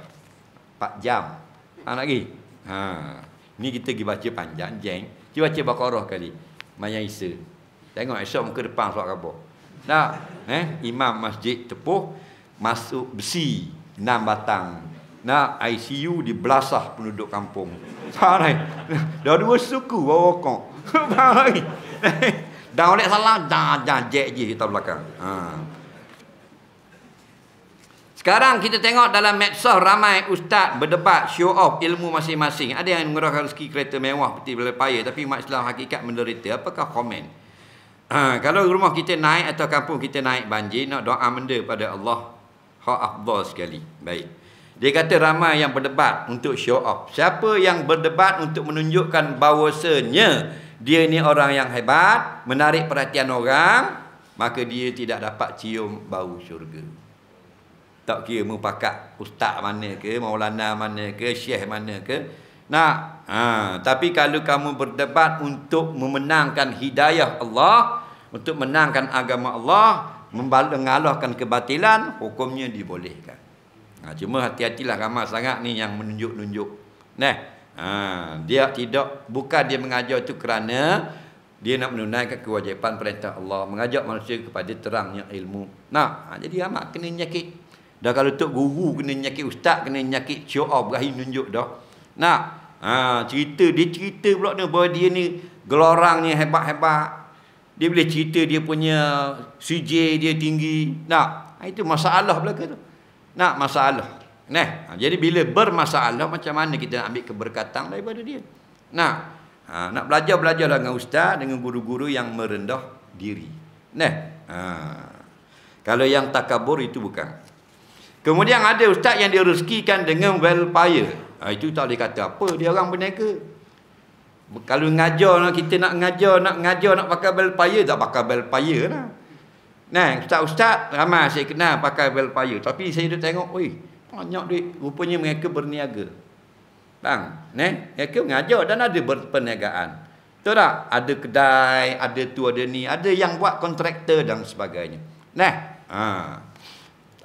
Speaker 1: 4 jam. Lagi. Ni kita pergi baca panjang, jeng. Kita baca Baqarah kali. Mayang Isa. Tengok esok muka depan surat khabar. Nah, imam masjid tepuh, masuk besi 6 batang. Nak ICU dibelasah penduduk kampung. Faham tak? Dah 2 suku bawa rokok. Faham tak? Dah oleh salah, dah jek je kita belakang. Sekarang kita tengok dalam medsos ramai ustaz berdebat show off ilmu masing-masing. Ada yang mengerahkan rezeki kereta mewah peti berlepaya, tapi mak Islam hakikat menderita. Apakah komen? Kalau rumah kita naik atau kampung kita naik banjir, nak doa menda pada Allah, hak afdal sekali. Baik. Dia kata ramai yang berdebat untuk show off. Siapa yang berdebat untuk menunjukkan bahawasanya dia ni orang yang hebat, menarik perhatian orang, maka dia tidak dapat cium bau syurga. Tak kira mupakat ustaz mana ke, maulana mana ke, syekh mana ke. Nah, tapi kalau kamu berdebat untuk memenangkan hidayah Allah, untuk menangkan agama Allah, mengalahkan kebatilan, hukumnya dibolehkan. Cuma hati-hatilah ramai sangat ni yang menunjuk-nunjuk. Nah, dia tidak, bukan dia mengajar itu kerana Dia nak menunaikan kewajipan perintah Allah, mengajak manusia kepada terangnya ilmu. Jadi amat kena nyakit. Dah kalau tok guru kena nyakit, ustaz kena nyakit, show-off berakhir nunjuk dah. Cerita pula ni bahawa dia ni gelorangnya hebat-hebat. Dia boleh cerita dia punya CJ dia tinggi. Itu masalah belaka tu. Masalah. Jadi bila bermasalah, macam mana kita nak ambil keberkatan daripada dia? Nak belajar dengan ustaz, dengan guru-guru yang merendah diri. Kalau yang takabur itu bukan. Kemudian ada ustaz yang direzekikan dengan welfare. Itu tak boleh kata apa, dia orang berniaga. Kalau kita nak ngajar nak pakai welfare, tak pakai welfare lah. Ustaz-ustaz ramai saya kenal pakai welfare, tapi saya dah tengok, banyak duit, rupanya mereka berniaga. Mereka mengajar dan ada perniagaan. Betul tak? Ada kedai, ada tu, ada ni, ada yang buat kontraktor dan sebagainya.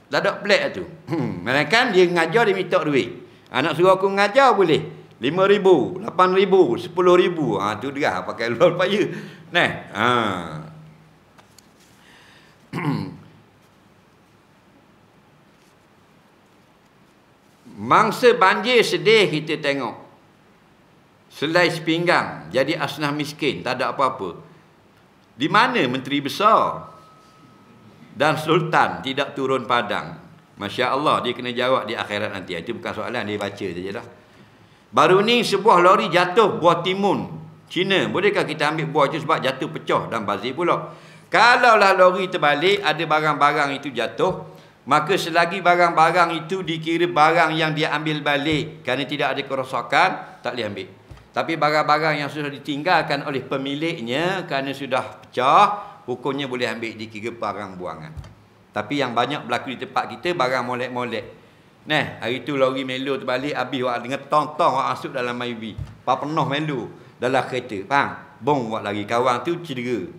Speaker 1: Tak ada pelik tu. Mereka dia mengajar, dia minta duit. Nak suruh aku mengajar boleh. 5,000, 8,000, 10,000. Tu dia pakai luar paya. Mangsa banjir sedih kita tengok. Selai sepinggang jadi asnah miskin, tak ada apa-apa. Di mana menteri besar dan sultan tidak turun padang? Masya Allah, dia kena jawab di akhirat nanti. Itu bukan soalan, dia baca saja dah. Baru ni sebuah lori jatuh buah timun Cina. Bolehkah kita ambil buah itu sebab jatuh pecah dan bazir pula? Kalaulah lori terbalik, ada barang-barang itu jatuh, maka selagi barang-barang itu dikira barang yang dia ambil balik kerana tidak ada kerosakan, tak boleh ambil. Tapi barang-barang yang sudah ditinggalkan oleh pemiliknya kerana sudah pecah, hukumnya boleh ambil, dikira barang buangan. Tapi yang banyak berlaku di tempat kita, barang molek-molek. Hari tu lori Melo terbalik, habis orang dengan tong-tong orang masuk dalam Mayubi. Penuh Melo dalam kereta. Faham? Bong buat lagi. Kawan tu cedera.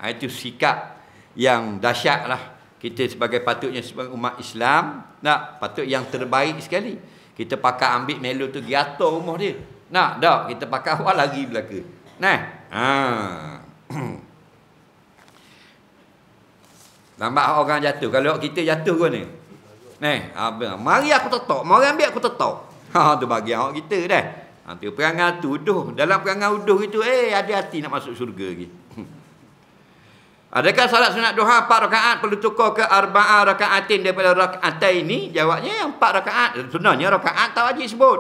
Speaker 1: Itu sikap yang dahsyat lah. Kita sebagai sebagai umat Islam, patut yang terbaik sekali. Kita pakai ambil Melo tu, giatur rumah dia. Kita pakai awal lagi belaka. Lambat orang jatuh. Kalau kita jatuh ke ni? Mari aku tetok. Mari ambil aku tetok. Tu bagi awak kita dah. Tu perangai tuduh. Dalam perangai uduh itu, hati-hati nak masuk syurga lagi. Adakah salat sunat duha 4 rakaat perlu tukar ke arba'ah rakaatin daripada rakaatain ini? Jawabnya yang 4 rakaat. Sebenarnya rakaat tak wajib sebut.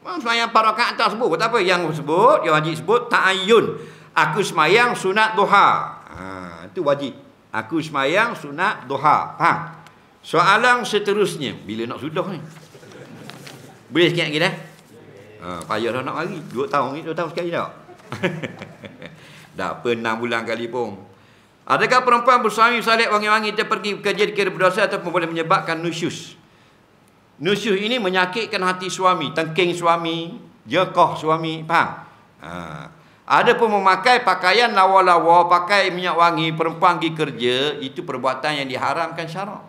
Speaker 1: Semayang 4 rakaat tak sebut. Tak apa. Yang sebut, yang wajib sebut, ta'ayyun. Aku semayang sunat duha. Itu wajib. Aku semayang sunat duha. Faham? Soalan seterusnya, bila nak sudah ni? Boleh sikit lagi dah? Payah dah nak lari. 2 tahun sekali tak? Dah apa 6 bulan kali pun. Adakah perempuan bersuami salib wangi-wangi dia pergi bekerja dikira berdosa ataupun boleh menyebabkan nusyus? Nusyus ini menyakitkan hati suami, tengking suami, jekoh suami. Faham? Ada pun memakai pakaian lawa-lawa, pakai minyak wangi, perempuan pergi kerja, itu perbuatan yang diharamkan syarak.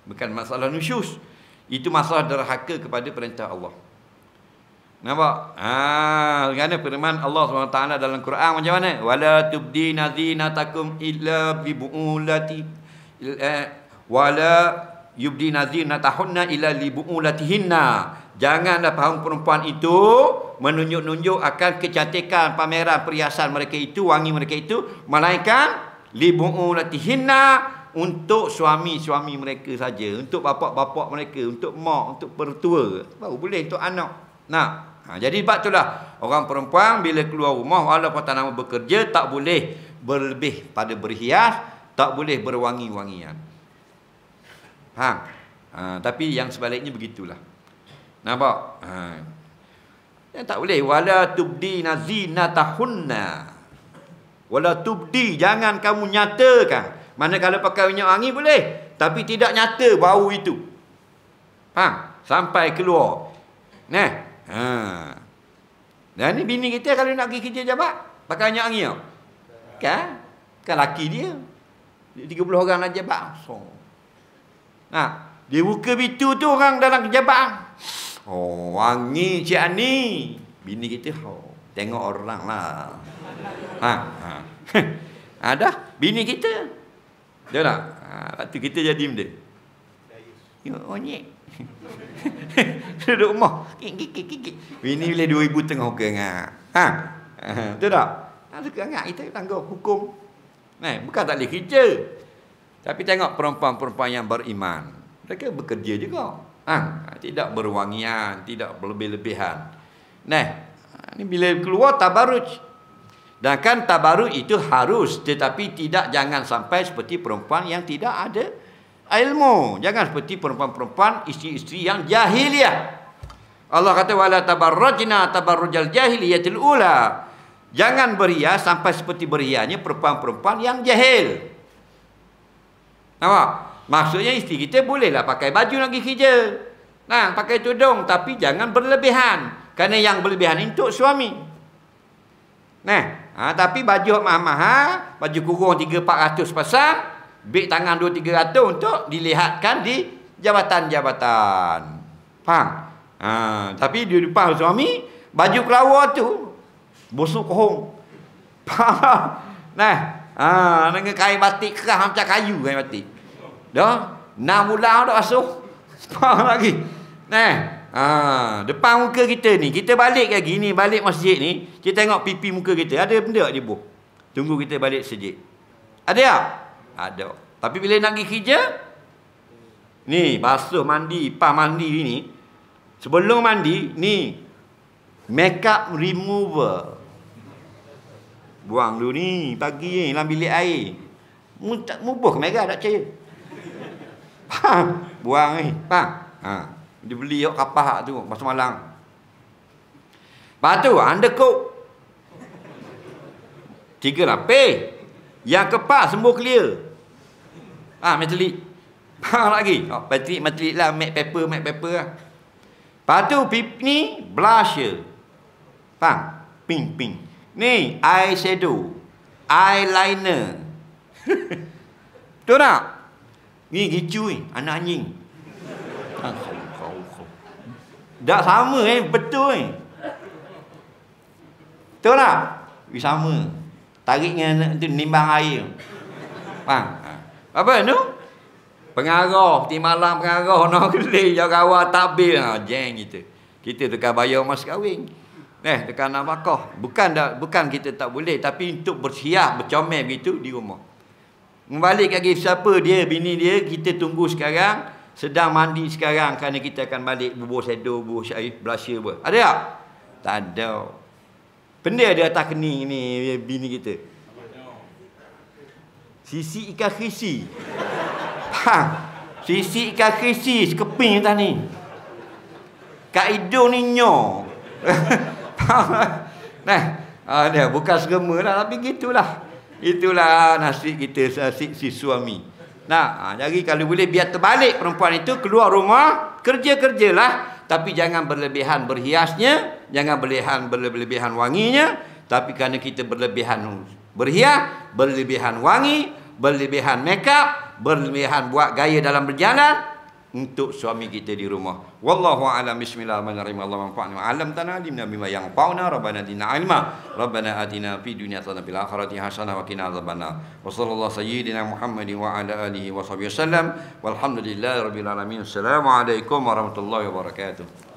Speaker 1: Bukan masalah nusyus. Itu masalah derhaka kepada perintah Allah. Nampak? Kerana firman Allah SWT dalam Quran macam mana? Wala tubdina zinatakum illa bi bu'ulati wala yubdina zinatahunna illa li bu'ulatihinna. Janganlah perempuan itu menunjuk-nunjuk akan kecantikan, pameran, perhiasan mereka itu, wangi mereka itu, melainkan li bu'ulatihinna, untuk suami-suami mereka saja, untuk bapa-bapa mereka, untuk mak, untuk pertua, baru boleh untuk anak. Jadi sebab itulah orang perempuan bila keluar rumah walaupun tak nama bekerja, tak boleh berlebih pada berhias, tak boleh berwangi-wangian. Faham? Tapi yang sebaliknya begitulah. Nampak? Tak boleh. Wala tubdi nazinatahunna. Wala tubdi, jangan kamu nyatakan. Mana kalau pakai minyak wangi boleh, tapi tidak nyata bau itu. Faham? Sampai keluar. Dan ni bini kita kalau nak pergi kerja jabat, pakai minyak wangi tau. Kan laki dia. 30 orang nak jabat. Dia buka pintu tu orang dalam jabat. Wangi Cik Ani. Bini kita, Tengok orang lah. Dah bini kita. Betul tak? Lepas tu kita jadi benda. Tengok onyek. Duduk rumah. Bini bila 2,000 tengah ke ngak. Betul tak? Suka ngak kita tangguh hukum. Bukan tak boleh kerja. Tapi tengok perempuan-perempuan yang beriman. Mereka bekerja juga. Tidak berwangian, tidak berlebih-lebihan. Ni bila keluar tabaruj. Dan kan tabaruj itu harus, tetapi jangan sampai seperti perempuan yang tidak ada ilmu. Jangan seperti perempuan-perempuan, isteri-isteri yang jahiliyah. Allah kata wala tabarrajna tabarrujal jahiliyatil ula. Jangan berhias sampai seperti berhiasnya perempuan-perempuan yang jahil. Nampak? Maksudnya isteri kita bolehlah pakai baju lagi kerja. Pakai tudung, tapi jangan berlebihan. Kerana yang berlebihan itu untuk suami. Tapi baju mahal-mahal, baju kurung 300-400 pasang, beg tangan 200-300 untuk dilihatkan di jabatan-jabatan. Faham? Tapi di depan suami, baju kelawar tu busuk kohong. Faham? Dengan kain batik kerah macam kayu kain batik. Dah 6 bulan dah asuh. Faham lagi? Depan muka kita ni, kita balik lagi ni, balik masjid ni, kita tengok pipi muka kita, ada benda tak di bawah? Tunggu kita balik masjid. Ada tak? Ada. Tapi bila nak pergi kerja, ni basuh mandi, mandi ni, sebelum mandi, ni makeup remover. Buang dulu ni, pagi ni, dalam bilik air. Mubuh ke merah tak percaya? Buang ni, dia beli kapas tu pasal malang. Lepas tu undercoat 3 lapis. Yang keempat sembuh clear. Metalik. Lagi. Metalik lah, matte paper lah. Lepas tu ni blusher. Pink. Ni eyeshadow, eyeliner. Betul tak? Ni gicu ni, anak anjing. Tak sama betul ni. Betul tak? Sama. Tariknya tu nimbang air. Apa tu? Pengarah, ti malam pengarah nak kelih jaga awal takbir. Jeng kita. Kita tekan bayar mas kahwin. Tekan nafkah. Bukan kita tak boleh, tapi untuk bersiap, bercomel begitu di rumah. Membalik lagi siapa dia, bini dia, kita tunggu sekarang. Sedang mandi sekarang kerana kita akan balik bubur shadow, bubur blusher apa. Ada tak? Tak ada. Benda ada atas kening ni bini kita. Sisi ikan krisi. Sisi ikan krisi sekeping atas ni. Kat hidung ni nyor. Dia bukan segema lah, tapi gitulah. Itulah nasib kita, nasib si suami. Jadi kalau boleh biar terbalik perempuan itu keluar rumah, kerja-kerjalah, tapi jangan berlebihan berhiasnya, jangan berlebihan wanginya, tapi kerana kita berlebihan berhias, berlebihan wangi, berlebihan makeup, berlebihan buat gaya dalam berjalan untuk suami kita di rumah. Wallahu a'lam. Bismillahirrahmanirrahim. Allah manfa'na wa 'allamtana alimna bima yanfa'una rabbana zidna ilma rabbana atina fid dunya hasanah fil akhirati hasanah wa qina adzabannar. Wa sallallahu sayyidina Muhammadin wa ala alihi wa sahbihi wasallam walhamdulillahi rabbil alamin. Assalamualaikum warahmatullahi wabarakatuh.